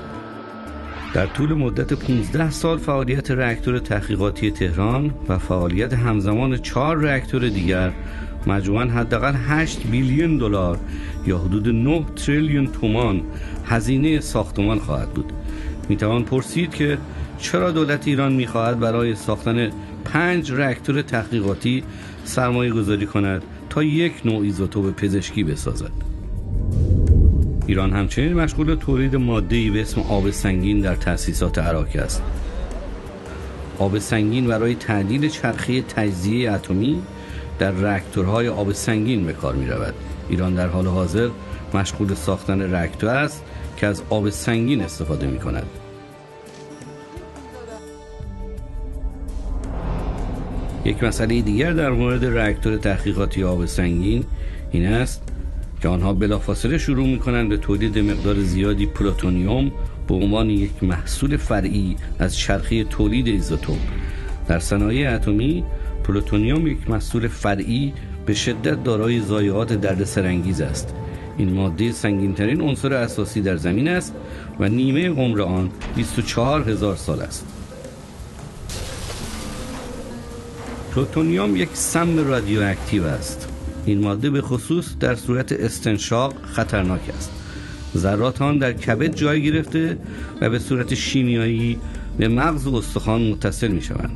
در طول مدت 15 سال فعالیت راکتور تحقیقاتی تهران و فعالیت همزمان 4 راکتور دیگر مجموعاً حداقل 8 بیلیون دلار یا حدود 9 تریلیون تومان هزینه ساختمان خواهد بود. میتوان پرسید که چرا دولت ایران میخواهد برای ساختن 5 راکتور تحقیقاتی سرمایه گذاری کند تا یک نوع ایزوتوپ پزشکی بسازد. ایران همچنین مشغول تولید ماده‌ای به اسم آب سنگین در تأسیسات عراق است. آب سنگین برای تعدیل چرخه تجزیه اتمی در راکتورهای آب سنگین به کار می رود. ایران در حال حاضر مشغول ساختن راکتور است که از آب سنگین استفاده می کند. یک مسئله دیگر در مورد راکتور تحقیقاتی آب سنگین این است که آنها بلافاصله شروع می‌کنند به تولید مقدار زیادی پلوتونیوم به عنوان یک محصول فرعی از چرخه تولید ایزوتوپ. در صنایع اتمی پلوتونیوم یک محصول فرعی به شدت دارای ضایعات دردسرانگیز است. این ماده سنگین‌ترین عنصر اساسی در زمین است و نیمه عمر آن 24000 سال است. پلوتونیوم یک سم رادیواکتیو است. این ماده به خصوص در صورت استنشاق خطرناک است. ذرات آن در کبد جای گرفته و به صورت شیمیایی به مغز و استخوان متصل می شوند.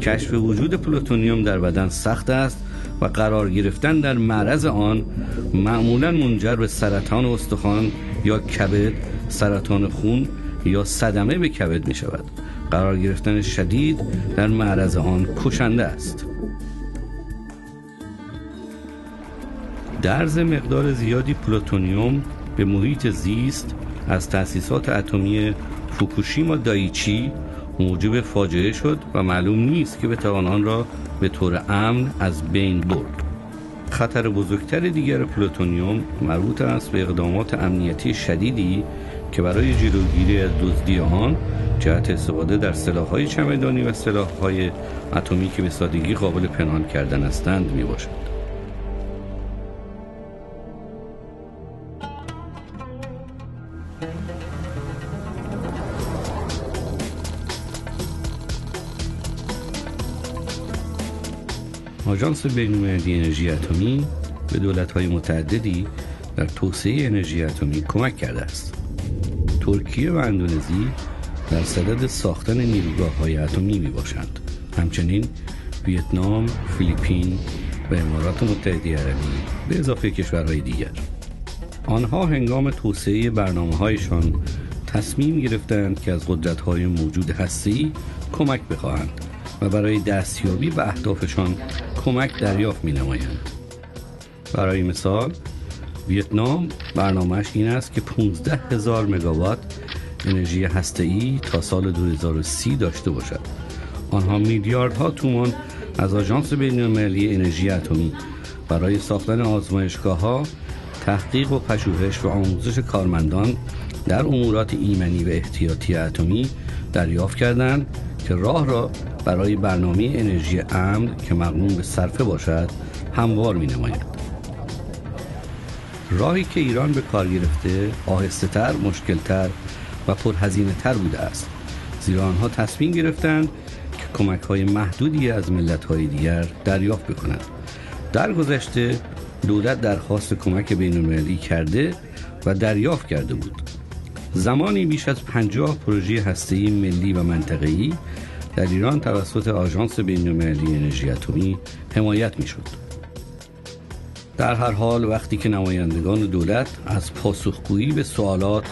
کشف وجود پلوتونیوم در بدن سخت است و قرار گرفتن در معرض آن معمولاً منجر به سرطان استخوان یا کبد، سرطان خون یا صدمه به کبد می شود. قرار گرفتن شدید در معرض آن کشنده است. درز مقدار زیادی پلوتونیوم به محیط زیست از تأسیسات اتمی فوکوشیما دایچی موجب فاجعه شد و معلوم نیست که بتوان آن را به طور امن از بین برد. خطر بزرگتر دیگر پلوتونیوم مربوط است به اقدامات امنیتی شدیدی که برای جلوگیری از دزدی آن جهت استفاده در سلاح‌های چمدانی و سلاح‌های اتمی که به سادگی قابل پنهان کردن هستند میباشد. آژانس بین‌المللی انرژی اتمی به دولت‌های متعددی در توسعه انرژی اتمی کمک کرده است. ترکیه و اندونزی در صدد ساختن نیروگاه‌های اتمی میباشند. همچنین ویتنام، فیلیپین و امارات متحده عربی به اضافه کشورهای دیگر. آنها هنگام توسعه برنامه‌هایشان تصمیم گرفتند که از قدرت‌های موجود هسته‌ای کمک بخواهند و برای دستیابی به اهدافشان کمک دریافت می‌نمایند. برای مثال ویتنام برنامه‌اش این است که 15000 مگاوات انرژی هسته‌ای تا سال 2030 داشته باشد. آنها میلیاردها تومان از آژانس بین‌المللی انرژی اتمی برای ساختن آزمایشگاه‌ها، تحقیق و پژوهش و آموزش کارمندان در امورات ایمنی و احتیاطی اتمی دریافت کردند که راه را برای برنامه انرژی امن که مقرون به صرفه باشد هموار می‌نماید. راهی که ایران به کار گرفته آهسته‌تر، مشکل‌تر و پرهزینه‌تر بوده است، زیرا آنها تصمیم گرفتند که کمک‌های محدودی از ملت‌های دیگر دریافت بکنند. در گذشته دولت درخواست کمک بین‌المللی کرده و دریافت کرده بود. زمانی بیش از 50 پروژه هسته‌ای ملی و منطقه‌ای در ایران توسط آژانس بین‌المللی انرژی اتمی حمایت می‌شد. در هر حال وقتی که نمایندگان دولت از پاسخگویی به سوالات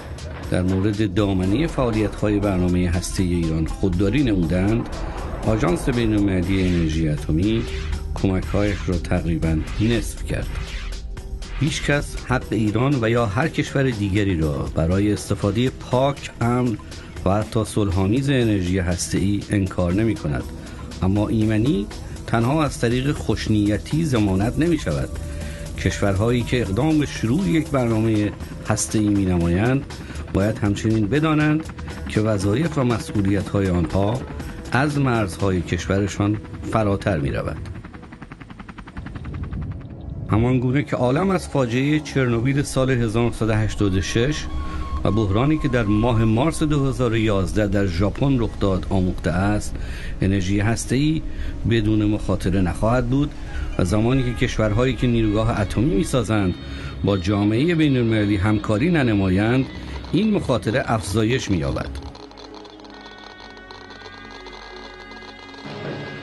در مورد دامنه فعالیت‌های برنامه هسته‌ای ایران خودداری نمودند، آژانس بین‌المللی انرژی اتمی کمک‌هایش را تقریباً نصف کرد. هیچ کس حق ایران و یا هر کشور دیگری را برای استفاده پاک، امن و حتی صلح‌آمیز انرژی هسته‌ای انکار نمی کند. اما ایمنی تنها از طریق خوشنیتی ضمانت نمی شود. کشورهایی که اقدام به شروع یک برنامه هسته‌ای می نمایند باید همچنین بدانند که وظایف و مسئولیت‌های آنها از مرزهای کشورشان فراتر می رود. همانگونه که عالم از فاجعه چرنوبیل سال 1986 و بحرانی که در ماه مارس 2011 در ژاپن رخ داد آموخته است، انرژی هسته‌ای بدون مخاطره نخواهد بود و زمانی که کشورهایی که نیروگاه اتمی می‌سازند با جامعه بین‌المللی همکاری ننمایند، این مخاطره افزایش می‌یابد.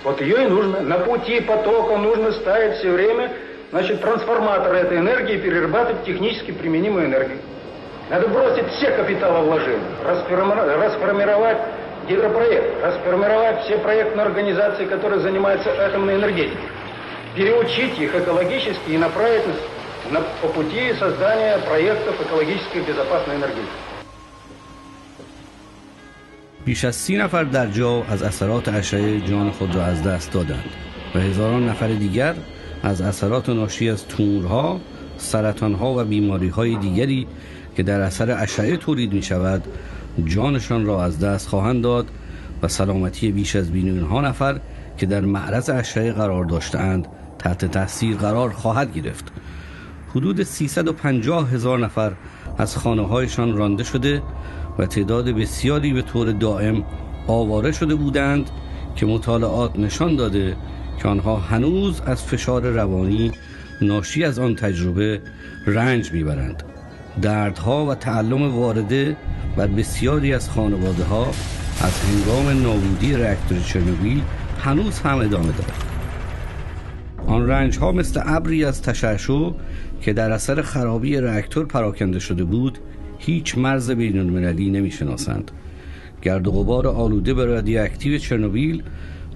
Вот ее и нужно. На пути потока нужно ставить все время, значит, трансформаторы этой энергии и перерабатывать технически применимую энергию. Надо бросить все капиталовложения, расформировать гидропроект, расформировать все проектные организации, которые занимаются атомной энергетикой, переучить их экологически и направить по пути создания проектов экологически безопасной энергетики. بیش از 30 نفر در جا از اثرات اشعه جان خود را از دست دادند و هزاران نفر دیگر از اثرات ناشی از تومورها، سرطانها و بیماریهای دیگری که در اثر اشعه تولید می شود جانشان را از دست خواهند داد و سلامتی بیش از میلیون‌ها نفر که در معرض اشعه قرار داشتند تحت تاثیر قرار خواهد گرفت. حدود 350,000 نفر از خانه‌هایشان رانده شده و تعداد بسیاری به طور دائم آواره شده بودند که مطالعات نشان داده که آنها هنوز از فشار روانی ناشی از آن تجربه رنج میبرند. دردها و تعلم وارده بر بسیاری از خانواده‌ها از هنگام نابودی راکتور چرنوبیل هنوز هم ادامه دارد. آن رنج‌ها مثل ابری از تشعشع که در اثر خرابی راکتور پراکنده شده بود هیچ مرز بین‌المللی نمی‌شناسند. گرد و غبار آلوده به رادیواکتیو چرنوبیل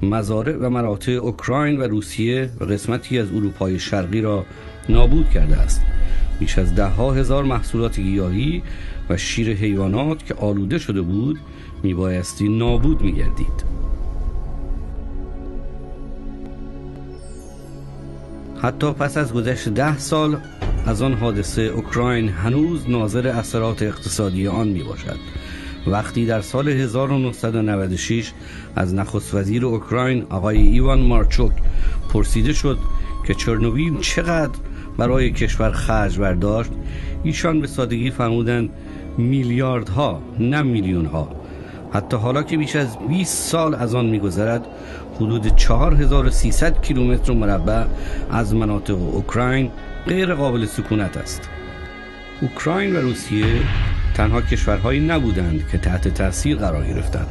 مزارع و مراتع اوکراین و روسیه و قسمتی از اروپای شرقی را نابود کرده است. بیش از 10,000 محصولات گیاهی و شیر حیوانات که آلوده شده بود میبایستی نابود میگردید. حتی پس از گذشت 10 سال از آن حادثه اوکراین هنوز ناظر اثرات اقتصادی آن می باشد. وقتی در سال 1996 از نخست وزیر اوکراین آقای ایوان مارچوک پرسیده شد که چرنوبیل چقدر برای کشور خرج برداشت، ایشان به سادگی فرمودند میلیاردها نه میلیونها. حتی حالا که بیش از 20 سال از آن می‌گذرد حدود 4300 کیلومتر مربع از مناطق اوکراین غیر قابل سکونت است. اوکراین و روسیه تنها کشورهایی نبودند که تحت تاثیر قرار گرفتند.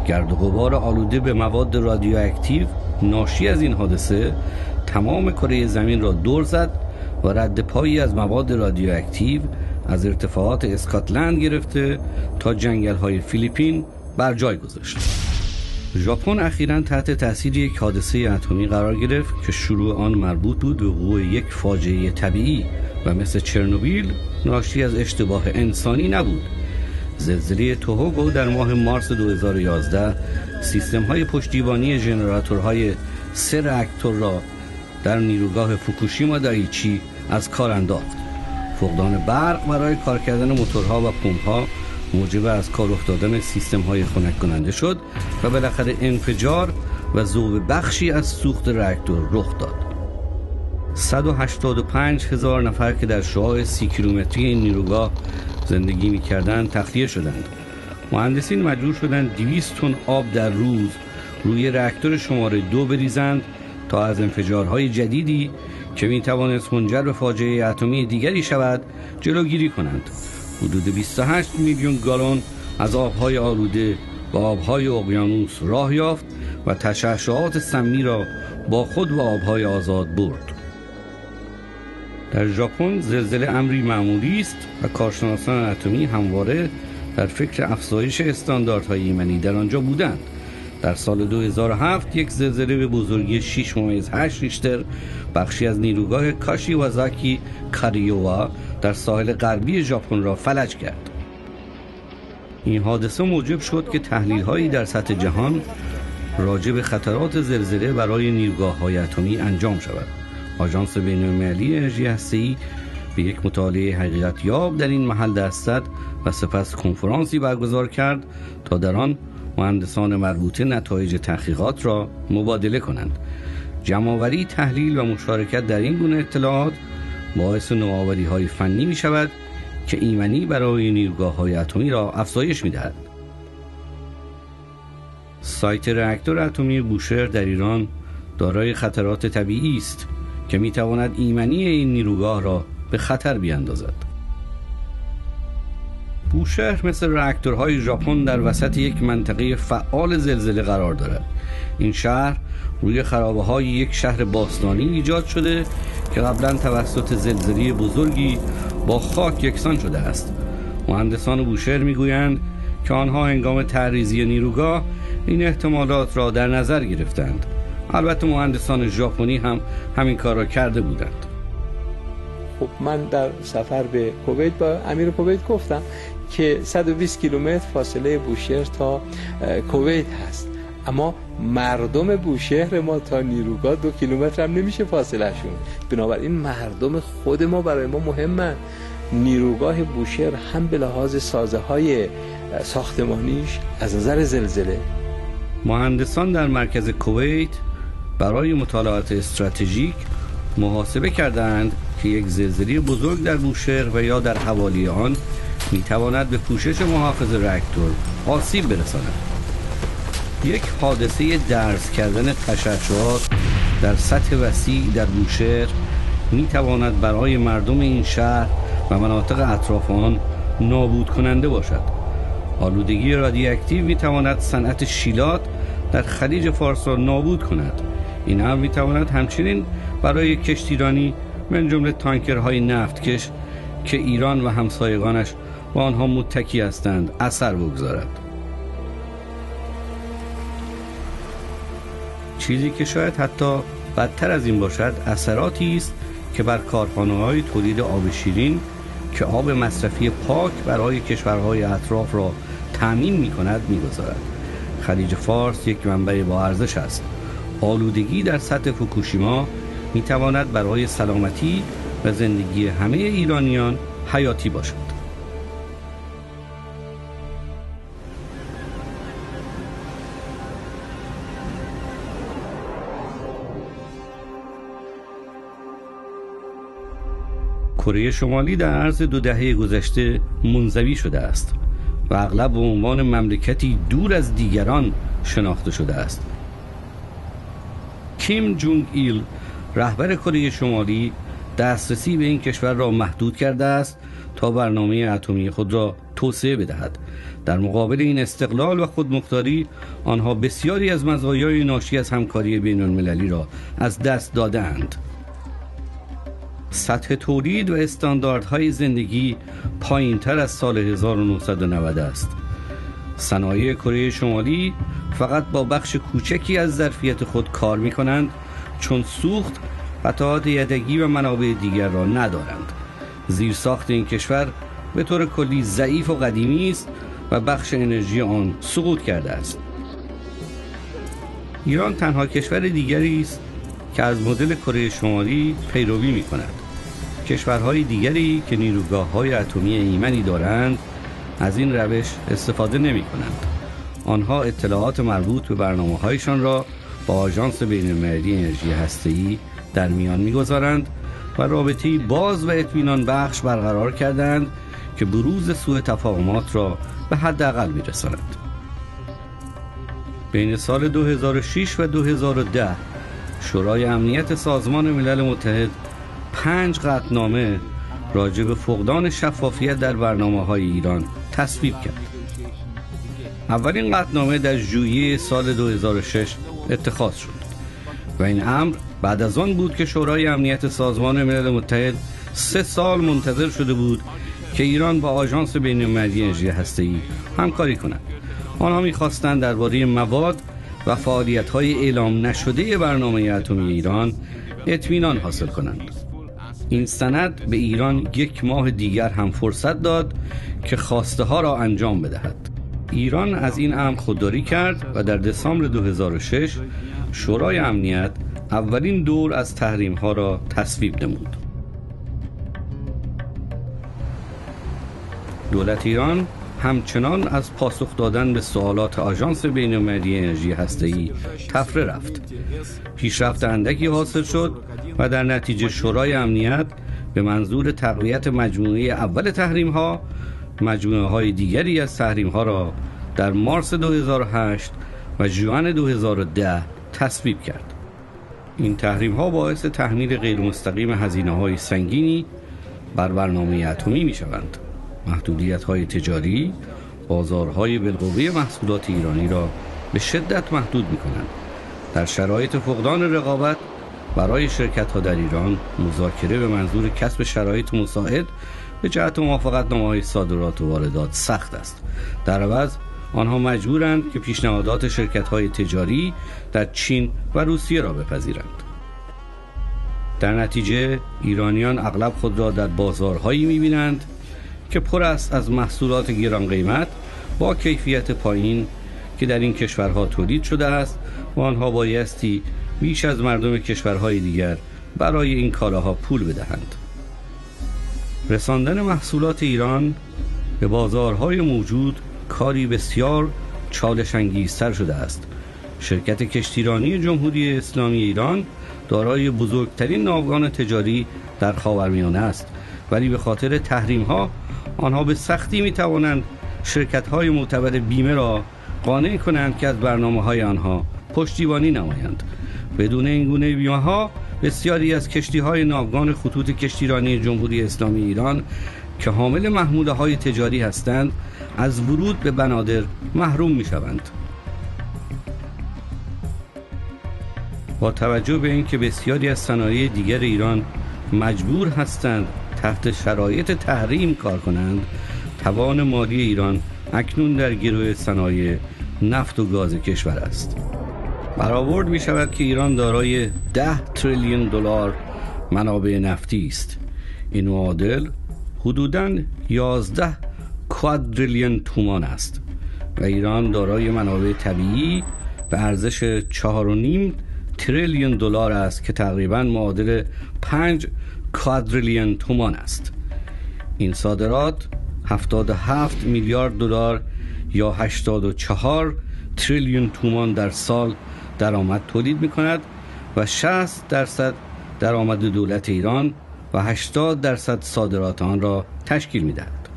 گرد و غبار آلوده به مواد رادیواکتیو ناشی از این حادثه تمام کره زمین را دور زد و رد پایی از مواد رادیواکتیو از ارتفاعات اسکاتلند گرفته تا جنگل‌های فیلیپین بر جای گذاشت. ژاپن اخیراً تحت تاثیر یک حادثه اتمی قرار گرفت که شروع آن مربوط بود به وقوع یک فاجعه طبیعی و مثل چرنوبیل ناشی از اشتباه انسانی نبود. زلزله توهوگو در ماه مارس 2011 سیستم‌های پشتیبانی ژنراتورهای 3 راکتور را در نیروگاه فوکوشیما دایچی از کار انداخت. فقدان برق برای کار کردن موتورها و پمپ‌ها موجب از کار افتادن سیستم‌های خنک کننده شد و بالاخره انفجار و ذوب بخشی از سوخت راکتور رخ داد. 185,000 نفر که در شعاع 30 کیلومتری این نیروگاه زندگی می‌کردند تخلیه شدند. مهندسین مجبور شدند 200 تن آب در روز روی راکتور شماره 2 بریزند تا از انفجارهای جدیدی که می‌توانست منجر به فاجعه اتمی دیگری شود جلوگیری کنند. حدود 28 میلیون گالن از آبهای آلوده به آبهای اقیانوس راه یافت و تشعشعات سمی را با خود و آبهای آزاد برد. در ژاپن زلزله امری معمولی است و کارشناسان اتمی همواره در فکر افزایش استانداردهای ایمنی در آنجا بودند. در سال 2007 یک زلزله به بزرگی 6.8 ریشتر بخشی از نیروگاه کاشیوازاکی کاریووا در ساحل غربی ژاپن را فلج کرد. این حادثه موجب شد که تحلیل‌هایی در سطح جهان راجع به خطرات زلزله برای نیروگاه‌های اتمی انجام شود. آژانس بین‌المللی انرژی هسته‌ای به یک مطالعه حقیقت یاب در این محل دست زد و سپس کنفرانسی برگزار کرد تا در آن مهندسان مربوطه نتایج تحقیقات را مبادله کنند. جمع‌آوری، تحلیل و مشارکت در این گونه اطلاعات باعث نوآوری‌های فنی می‌شود که ایمنی برای نیروگاه‌های اتمی را افزایش می‌دهد. سایت راکتور اتمی بوشهر در ایران دارای خطرات طبیعی است که می‌تواند ایمنی این نیروگاه را به خطر بیاندازد. بوشهر مثل راکتورهای ژاپن در وسط یک منطقه فعال زلزله قرار دارد. این شهر روی خرابه‌های یک شهر باستانی ایجاد شده که قبلا توسط زلزله بزرگی با خاک یکسان شده است. مهندسان بوشهر میگویند که آنها هنگام طرحریزی نیروگاه این احتمالات را در نظر گرفتند. البته مهندسان ژاپنی هم همین کار را کرده بودند. خب من در سفر به کویت با امیر کویت گفتم که 120 کیلومتر فاصله بوشهر تا کویت هست، اما مردم بوشهر ما تا نیروگاه 2 کیلومتر هم نمیشه فاصله شون. بنابراین مردم خود ما برای ما مهمن. نیروگاه بوشهر هم به لحاظ سازه های ساختمانیش از نظر زلزله. مهندسان در مرکز کویت برای مطالعات استراتژیک محاسبه کردند که یک زلزله بزرگ در بوشهر و یا در حوالی آن میتواند به پوشش محافظ راکتور آسیب برساند. یک حادثه درز کردن تشعشعات در سطح وسیع در بوشهر میتواند برای مردم این شهر و مناطق اطراف آن نابود کننده باشد. آلودگی رادیواکتیو میتواند صنعت شیلات در خلیج فارس را نابود کند. این امر میتواند همچنین برای کشتیرانی من جمله تانکرهای نفتکش که ایران و همسایگانش با آنها متکی هستند اثر بگذارد. چیزی که شاید حتی بدتر از این باشد اثراتی است که بر کارخانه‌های تولید آب شیرین که آب مصرفی پاک برای کشورهای اطراف را تامین می‌کند می‌گذارد. خلیج فارس یک منبع با ارزش است. آلودگی در سطح فوکوشیما می‌تواند برای سلامتی و زندگی همه ایرانیان حیاتی باشد. کره شمالی در عرض 2 دهه گذشته منزوی شده است و اغلب به عنوان مملکتی دور از دیگران شناخته شده است. کیم جونگ ایل رهبر کره شمالی دسترسی به این کشور را محدود کرده است تا برنامه اتمی خود را توسعه بدهد. در مقابل این استقلال و خودمختاری آنها بسیاری از مزایای ناشی از همکاری بین‌المللی را از دست داده‌اند. سطح تولید و استانداردهای زندگی پایین‌تر از سال 1990 است. صنایع کره شمالی فقط با بخش کوچکی از ظرفیت خود کار می‌کنند چون سوخت، قطعات یدگی و منابع دیگر را ندارند. زیرساخت این کشور به طور کلی ضعیف و قدیمی است و بخش انرژی آن سقوط کرده است. ایران تنها کشور دیگری است که از مدل کره شمالی پیروی می‌کند. کشورهای دیگری که نیروگاه‌های اتمی ایمنی دارند از این روش استفاده نمی‌کنند. آنها اطلاعات مربوط به برنامه‌هایشان را با آژانس بین‌المللی انرژی هسته‌ای در میان می‌گذارند و رابطه‌ای باز و اطمینان بخش برقرار کردند که بروز سوء تفاهمات را به حداقل می‌رساند. بین سال 2006 و 2010 شورای امنیت سازمان ملل متحد 5 قطعنامه راجع به فقدان شفافیت در برنامه‌های ایران تصویب کرد. اولین قطعنامه در ژوئیه سال 2006 اتخاذ شد و این امر بعد از آن بود که شورای امنیت سازمان ملل متحد 3 سال منتظر شده بود که ایران با آژانس بین‌المللی انرژی هسته‌ای همکاری کند. آنها می‌خواستند درباره مواد و فعالیت‌های اعلام نشده برنامه اتمی ایران اطمینان حاصل کنند. این سند به ایران 1 ماه دیگر هم فرصت داد که خواسته ها را انجام بدهد. ایران از این امر خودداری کرد و در دسامبر 2006 شورای امنیت اولین دور از تحریم ها را تصویب نمود. دولت ایران همچنان از پاسخ دادن به سوالات آژانس بین‌المللی انرژی هسته‌ای طفره رفت. پیشرفت اندکی حاصل شد و در نتیجه شورای امنیت به منظور تقویت مجموعه اول تحریم‌ها، مجموعه‌های دیگری از تحریم‌ها را در مارس 2008 و ژوئن 2010 تصویب کرد. این تحریم‌ها باعث تحمیل غیرمستقیم هزینه‌های سنگینی بر برنامه اتمی می‌شوند. محدودیت‌های تجاری بازارهای بالقوه محصولات ایرانی را به شدت محدود می‌کنند. در شرایط فقدان رقابت برای شرکت‌ها در ایران مذاکره به منظور کسب شرایط مساعد به جهت موافقتنامه‌های صادرات و واردات سخت است. در عوض آنها مجبورند که پیشنهادات شرکت‌های تجاری در چین و روسیه را بپذیرند. در نتیجه ایرانیان اغلب خود را در بازارهایی می‌بینند که پر است از محصولات گران قیمت با کیفیت پایین که در این کشورها تولید شده است و آنها بایستی بیش از مردم کشورهای دیگر برای این کالاها پول بدهند. رساندن محصولات ایران به بازارهای موجود کاری بسیار چالش انگیزتر شده است. شرکت کشتیرانی جمهوری اسلامی ایران دارای بزرگترین ناوگان تجاری در خاورمیانه است، ولی به خاطر تحریم‌ها آنها به سختی می‌توانند شرکت‌های معتبر بیمه را قانع کنند که از برنامه‌های آنها پشتیبانی نمایند. بدون این گونه بیمه‌ها بسیاری از کشتی‌های ناوگان خطوط کشتیرانی جمهوری اسلامی ایران که حامل محموله‌های تجاری هستند از ورود به بنادر محروم می‌شوند. با توجه به اینکه بسیاری از صنایع دیگر ایران مجبور هستند تحت شرایط تحریم کار کنند، توان مالی ایران اکنون در گروه صنایع نفت و گاز کشور است. برآورد می شود که ایران دارای 10 تریلیون دلار منابع نفتی است. این معادل حدوداً 11 کوادریلیون تومان است و ایران دارای منابع طبیعی به ارزش 4.5 تریلیون دلار است که تقریباً معادل 5 کوادریلیون تومان است. این صادرات 77 میلیارد دلار یا 84 تریلیون تومان در سال درآمد تولید می‌کند و 60% درآمد دولت ایران و 80% صادرات آن را تشکیل می‌دهد.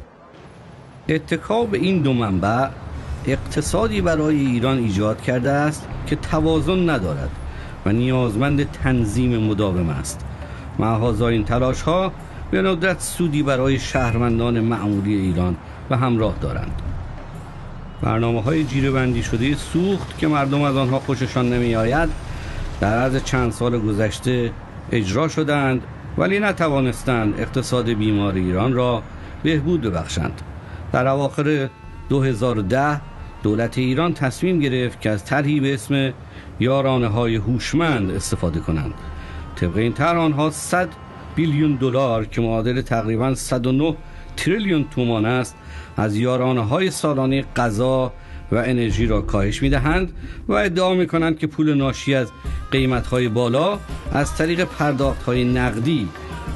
اتکا به این دو منبع اقتصادی برای ایران ایجاد کرده است که توازن ندارد و نیازمند تنظیم مداوم است. معاذ این تلاش‌ها به ندرت سودی برای شهروندان معمولی ایران و همراه دارند. برنامه‌های جیره‌بندی شده سوخت که مردم از آنها خوششان نمی‌آید در عرض چند سال گذشته اجرا شدند، ولی نتوانستند اقتصاد بیمار ایران را بهبود ببخشند. در اواخر 2010 دولت ایران تصمیم گرفت که از طرحی به اسم یارانه‌های هوشمند استفاده کنند. طبق این طرح آنها 100 بیلیون دلار که معادل تقریباً 109 تریلیون تومان است از یارانه‌های سالانه غذا و انرژی را کاهش می‌دهند و ادعا می‌کنند که پول ناشی از قیمت‌های بالا از طریق پرداخت‌های نقدی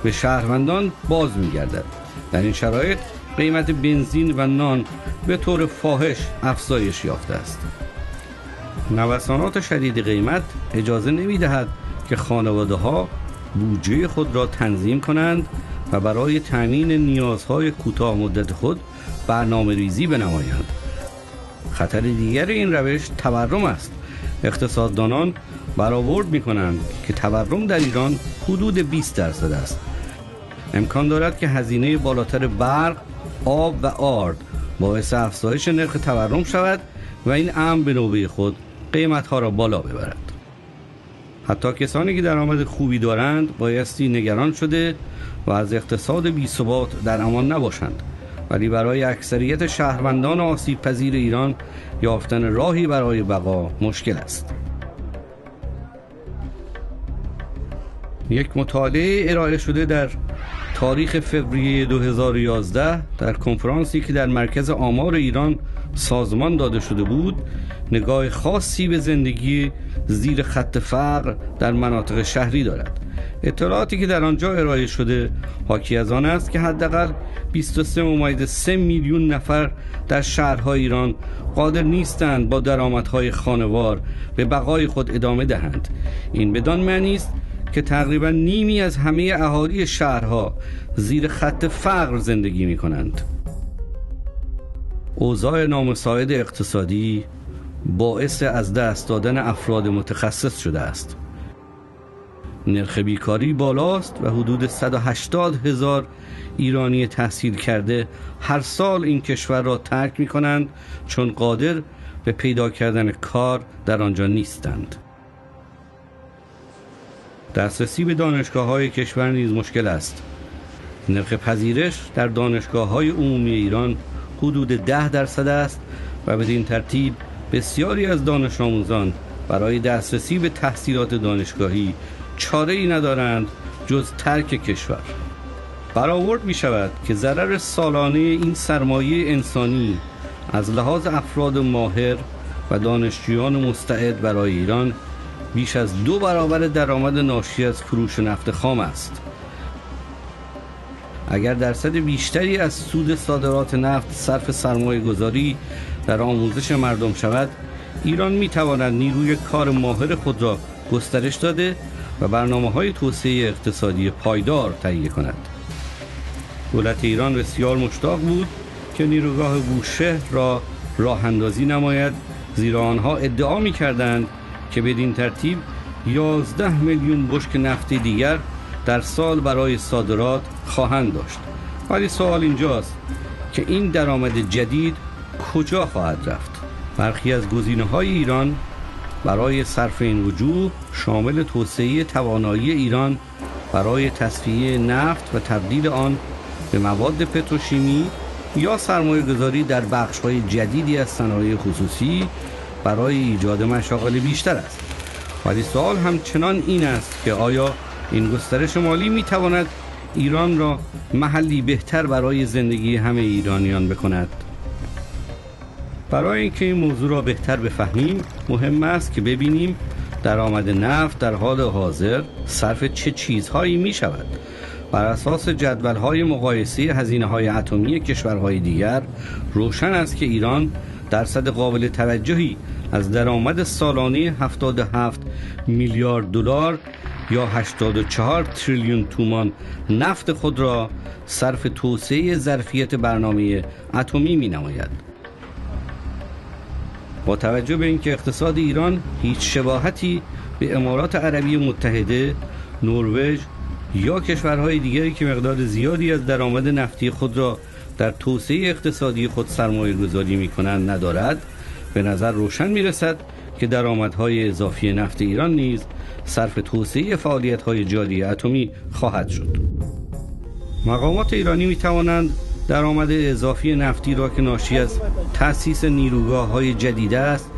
به شهروندان باز می‌گردد. در این شرایط قیمت بنزین و نان به طور فاحش افزایش یافته است. نوسانات شدید قیمت اجازه نمی‌دهد که خانواده‌ها بودجه خود را تنظیم کنند و برای تامین نیازهای کوتاه مدت خود برنامه‌ریزی بنمایند. خطر دیگر این روش تورم است. اقتصاددانان برآورد می‌کنند که تورم در ایران حدود 20% است. امکان دارد که هزینه بالاتر برق، آب و آرد باعث افزایش نرخ تورم شود و این امر به نوبه خود قیمت‌ها را بالا ببرد. حتی کسانی که درآمد خوبی دارند بایستی نگران شده و از اقتصاد بی‌ثبات در امان نباشند. ولی برای اکثریت شهروندان آسیب پذیر ایران یافتن راهی برای بقا مشکل است. یک مطالعه ارائه شده در تاریخ فوریه 2011 در کنفرانسی که در مرکز آمار ایران سازمان داده شده بود، نگاه خاصی به زندگی زیر خط فقر در مناطق شهری دارد. اطلاعاتی که در آنجا ارائه شده حاکی از آن است که حداقل 23.3 میلیون نفر در شهرهای ایران قادر نیستند با درآمدهای خانوار به بقای خود ادامه دهند. این بدان معنی است که تقریبا نیمی از همه اهالی شهرها زیر خط فقر زندگی می کنند. اوضاع نامساعد اقتصادی باعث از دست دادن افراد متخصص شده است. نرخ بیکاری بالاست و حدود 180,000 ایرانی تحصیل کرده هر سال این کشور را ترک می کنند چون قادر به پیدا کردن کار در آنجا نیستند. دسترسی به دانشگاه‌های کشور نیز مشکل است. نرخ پذیرش در دانشگاه‌های عمومی ایران حدود 10% است و بدین ترتیب بسیاری از دانش آموزان برای دسترسی به تحصیلات دانشگاهی چاره‌ای ندارند جز ترک کشور. برآورد می شود که ضرر سالانه این سرمایه انسانی از لحاظ افراد ماهر و دانشجویان مستعد برای ایران بیش از 2 برابر درآمد ناشی از فروش نفت خام است. اگر درصد بیشتری از سود صادرات نفت صرف سرمایه گذاری در آموزش مردم شود، ایران می تواند نیروی کار ماهر خود را گسترش داده و برنامه‌های توسعه اقتصادی پایدار تهیه کند. دولت ایران بسیار مشتاق بود که نیروگاه بوشهر را راه اندازی نماید، زیرا آنها ادعا می‌کردند که بدین ترتیب 11 میلیون بشکه نفت دیگر در سال برای صادرات خواهند داشت. ولی سوال اینجاست که این درآمد جدید کجا خواهد رفت؟ برخی از گزینه‌های ایران برای صرف این وجوه شامل توسعه توانایی ایران برای تصفیه نفت و تبدیل آن به مواد پتروشیمی یا سرمایه‌گذاری در بخش‌های جدیدی از صنایع خصوصی برای ایجاد مشاغل بیشتر است. ولی سوال همچنان این است که آیا این گسترش مالی می‌تواند ایران را محلی بهتر برای زندگی همه ایرانیان بکند؟ برای اینکه این موضوع را بهتر بفهمیم، مهم است که ببینیم درآمد نفت در حال حاضر صرف چه چیزهایی می شود. بر اساس جدول‌های مقایسه هزینه‌های اتمی کشورهای دیگر روشن است که ایران درصد قابل توجهی از درآمد سالانه 77 میلیارد دلار یا 84 تریلیون تومان نفت خود را صرف توسعه ظرفیت برنامه اتمی می‌نماید. با توجه به اینکه اقتصاد ایران هیچ شباهتی به امارات عربی متحده، نروژ یا کشورهای دیگری که مقدار زیادی از درآمد نفتی خود را در توسعه اقتصادی خود سرمایه گذاری می کنند ندارد، به نظر روشن می رسد که درآمدهای اضافی نفت ایران نیز صرف توسعه فعالیت‌های جاری اتمی خواهد شد. مقامات ایرانی می توانند درآمد اضافی نفتی را که ناشی از تأسیس نیروگاه‌های جدید است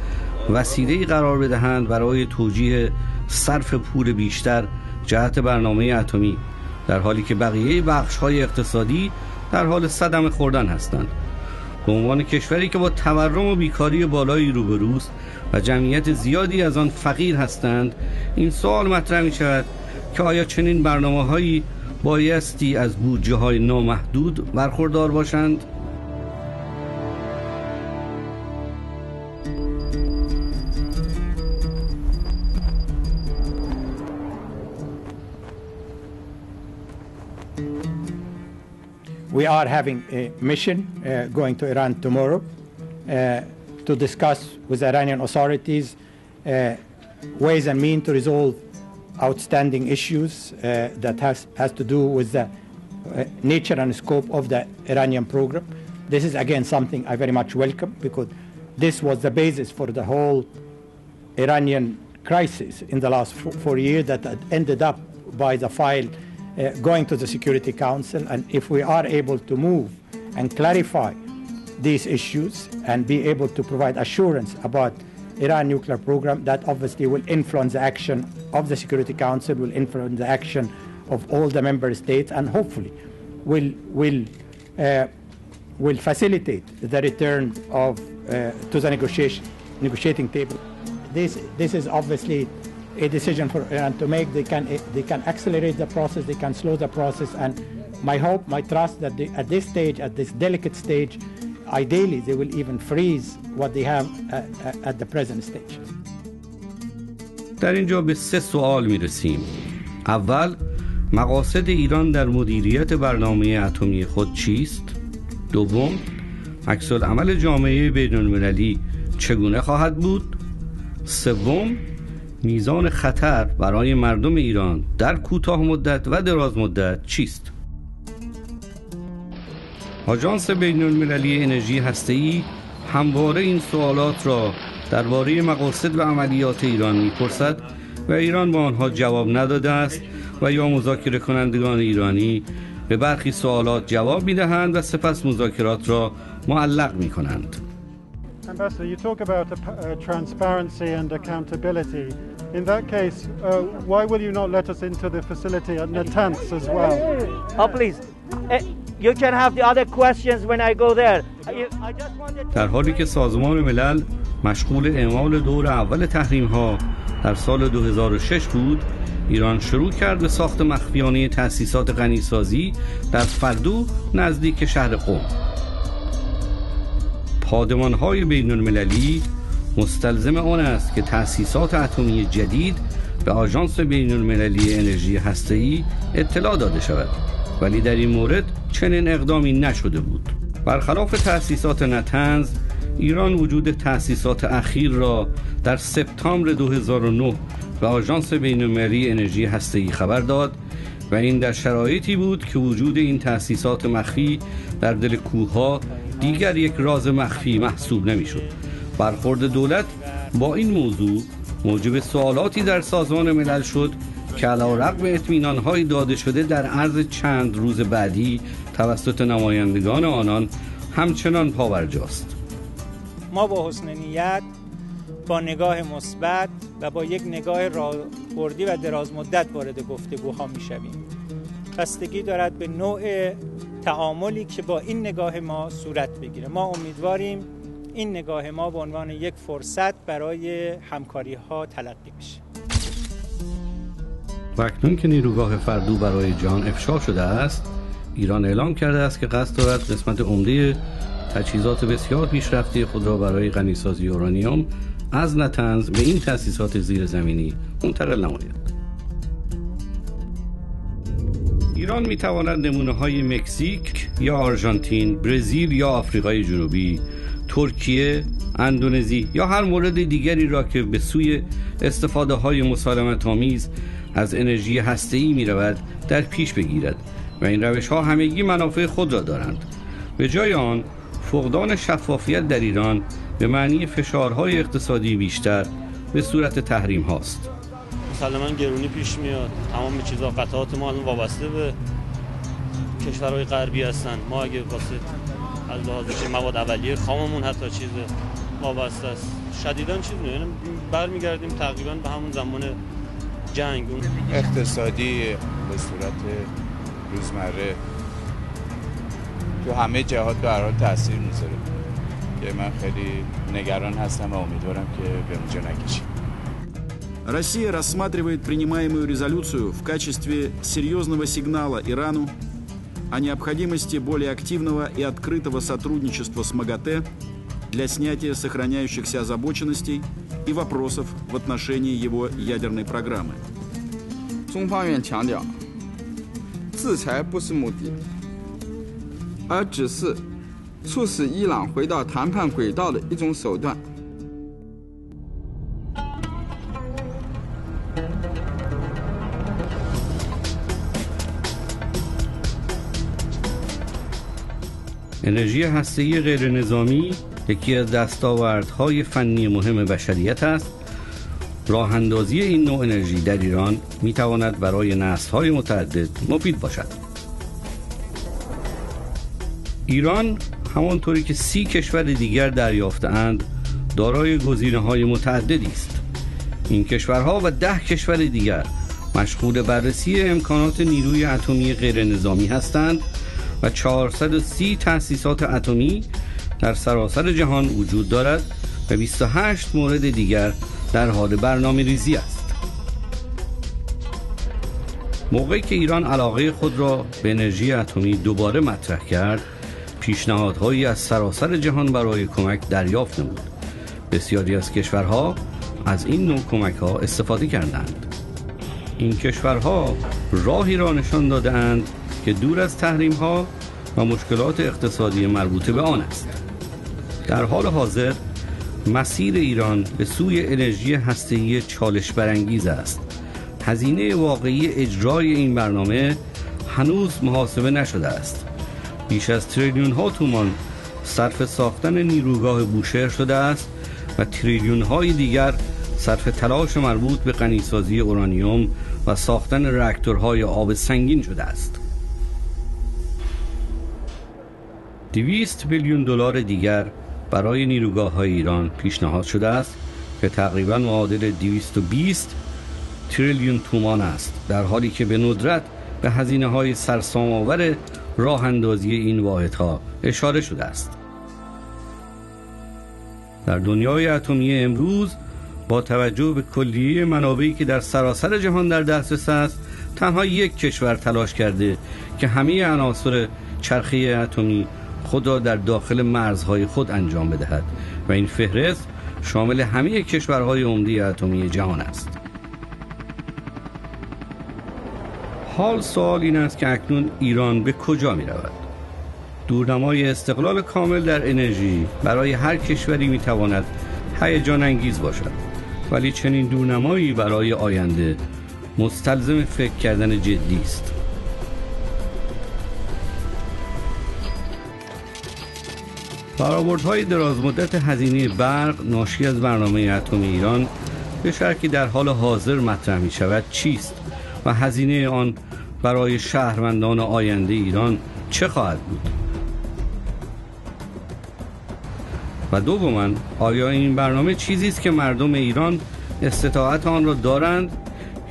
وسیله‌ای قرار بدهند برای توجیه صرف پول بیشتر جهت برنامه اتمی، در حالی که بقیه بخش‌های اقتصادی در حال صدمه خوردن هستند. به عنوان کشوری که با تورم و بیکاری بالایی روبروست و جمعیت زیادی از آن فقیر هستند، این سوال مطرح می شود که آیا چنین برنامه‌هایی بایستی از بودجه‌های نامحدود برخوردار باشند؟ We are having a mission going to Iran tomorrow to discuss with Iranian authorities ways and means to resolve outstanding issues that has to do with the nature and scope of the Iranian program. This is again something I very much welcome, because this was the basis for the whole Iranian crisis in the last 4 years that had ended up by the file going to the Security Council. And if we are able to move and clarify these issues and be able to provide assurance about Iran nuclear program that obviously will influence the action of the Security Council, will influence the action of all the member states, and hopefully will facilitate the return of to the negotiating table. This is obviously a decision for Iran to make. They can accelerate the process, they can slow the process, and my hope, my trust that at this stage, at this delicate stage, ideally they will even freeze what they have at the present stage. در اینجا به 3 سوال میرسیم. اول، مقاصد ایران در مدیریت برنامه اتمی خود چیست؟ دوم، عکس‌العمل جامعه بین‌المللی چگونه خواهد بود؟ سوم، میزان خطر برای مردم ایران در کوتاه مدت و دراز مدت چیست؟ آژانس بین‌المللی انرژی هسته‌ای همواره این سوالات را درباره مقاصد و عملیات ایران می‌پرسد و ایران با آنها جواب نداده است و یا مذاکره کنندگان ایرانی به برخی سوالات جواب می‌دهند و سپس مذاکرات را معلق می‌کنند. Ambassador, you talk about transparency and accountability. In that case, why will you not let us into the facility at Natanz as well? Oh, please. You can have the other questions when I go there. در حالی که سازمان ملل مشغول اعمال دور اول تحریم‌ها در سال 2006 بود، ایران شروع کرد به ساخت مخفیانه تأسیسات غنیسازی در فردو نزدیک شهر قم. پادمان‌های بین‌المللی مستلزم آن است که تأسیسات اتمی جدید به آژانس بین‌المللی انرژی هسته‌ای اطلاع داده شود، ولی در این مورد چنین اقدامی نشده بود. برخلاف تأسیسات نتنز، ایران وجود تأسیسات اخیر را در سپتامبر 2009 به آژانس بین‌المللی انرژی هسته‌ای خبر داد و این در شرایطی بود که وجود این تأسیسات مخفی در دل کوه‌ها دیگر یک راز مخفی محسوب نمی‌شد. برخورد دولت با این موضوع موجب سوالاتی در سازمان ملل شد که علی‌رغم اطمینان‌های داده شده در عرض چند روز بعدی توسط نمایندگان آنان همچنان پابرجاست. ما با حسن نیت، با نگاه مثبت و با یک نگاه راهبردی و دراز مدت وارد گفتگوها می‌شویم. بستگی دارد به نوع تعاملی که با این نگاه ما صورت بگیره. ما امیدواریم این نگاه ما به عنوان یک فرصت برای همکاری‌ها تلقی بشه. و اکنون که نیروگاه فردو برای جهان افشا شده است، ایران اعلام کرده است که قصد دارد قسمت عمده تجهیزات بسیار پیشرفته خود را برای غنیسازی اورانیوم از نتنز به این تأسیسات زیرزمینی منتقل نماید. ایران می‌تواند نمونه‌های مکزیک یا آرژانتین، برزیل یا آفریقای جنوبی، ترکیه، اندونزی یا هر مورد دیگری را که به سوی استفاده‌های مسالمت‌آمیز از انرژی هسته‌ای می‌رود در پیش بگیرد و این روش‌ها همگی منافع خود را دارند. به جای آن، فقدان شفافیت در ایران به معنی فشارهای اقتصادی بیشتر به صورت تحریم هاست. مسلماً گرونی پیش میاد. تمام چیزا، قطعات ما الان وابسته به کشورهای غربی هستن. ما اگه واسه از لحاظ مواد اولیه خاممون حتی چیز وابسته است. شدیداً چیز می‌بینیم برمیگردیم تقریباً به همون زمان جنگ. اقتصادی به صورت روزمره تو همه جهات به هر حال تاثیر میذاره که من خیلی نگران هستم و امیدوارم که به اونجا نکشیم. Россия рассматривает принимаемую резолюцию в качестве серьезного сигнала Ирану о необходимости более активного и открытого сотрудничества с МАГАТЭ для снятия сохраняющихся озабоченностей и вопросов в отношении его ядерной программы. 中方愿强调，制裁不是目的，而只是促使伊朗回到谈判轨道的一种手段。انرژی هسته‌ای غیر نظامی یکی از دستاوردهای فنی مهم بشریت است. راه اندازی این نوع انرژی در ایران میتواند برای نسل‌های متعدد مفید باشد. ایران همانطوری که 30 کشور دیگر دریافته‌اند دارای گزینه‌های متعددی است. این کشورها و 10 کشور دیگر مشغول بررسی امکانات نیروی اتمی غیر نظامی هستند و 430 تأسیسات اتمی در سراسر جهان وجود دارد و 28 مورد دیگر در حال برنامه‌ریزی است. موقعی که ایران علاقه خود را به انرژی اتمی دوباره مطرح کرد، پیشنهادهایی از سراسر جهان برای کمک دریافت نمود. بسیاری از کشورها از این نوع کمک‌ها استفاده کردند. این کشورها راهی را نشان داده‌اند که دور از تحریم‌ها و مشکلات اقتصادی مربوطه به آن است. در حال حاضر مسیر ایران به سوی انرژی هسته‌ای چالش برانگیز است. هزینه واقعی اجرای این برنامه هنوز محاسبه نشده است. بیش از تریلیون ها تومان صرف ساختن نیروگاه بوشهر شده است و تریلیون های دیگر صرف تلاش مربوط به غنیسازی اورانیوم و ساختن راکتورهای آب سنگین شده است. 200 بیلیون دلار دیگر برای نیروگاه‌های ایران پیشنهاد شده است که تقریباً معادل 220 تریلیون تومان است، در حالی که به ندرت به هزینه‌های سرسام‌آور راه اندازی این واحدها اشاره شده است. در دنیای اتمی امروز با توجه به کلیه منابعی که در سراسر جهان در دسترس است، تنها یک کشور تلاش کرده که همه عناصر چرخه اتمی خود را در داخل مرزهای خود انجام بدهد و این فهرست شامل همه کشورهای عمده اتمی جهان است. حال سوال این است که اکنون ایران به کجا می رود؟ دورنمای استقلال کامل در انرژی برای هر کشوری می تواند هیجان انگیز باشد، ولی چنین دورنمایی برای آینده مستلزم فکر کردن جدی است. برآوردهای درازمدت هزینه برق ناشی از برنامه اتمی ایران به شرطی در حال حاضر مطرح می شود چیست و هزینه آن برای شهروندان آینده ایران چه خواهد بود؟ و دوماً آیا این برنامه چیزی است که مردم ایران استطاعت آن را دارند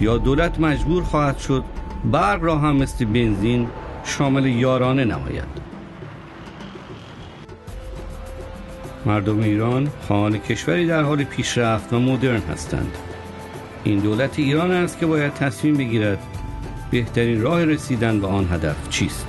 یا دولت مجبور خواهد شد برق را هم مثل بنزین شامل یارانه نماید؟ مردم ایران خواهان کشوری در حال پیشرفت و مدرن هستند. این دولت ایران است که باید تصمیم بگیرد بهترین راه رسیدن به آن هدف چیست.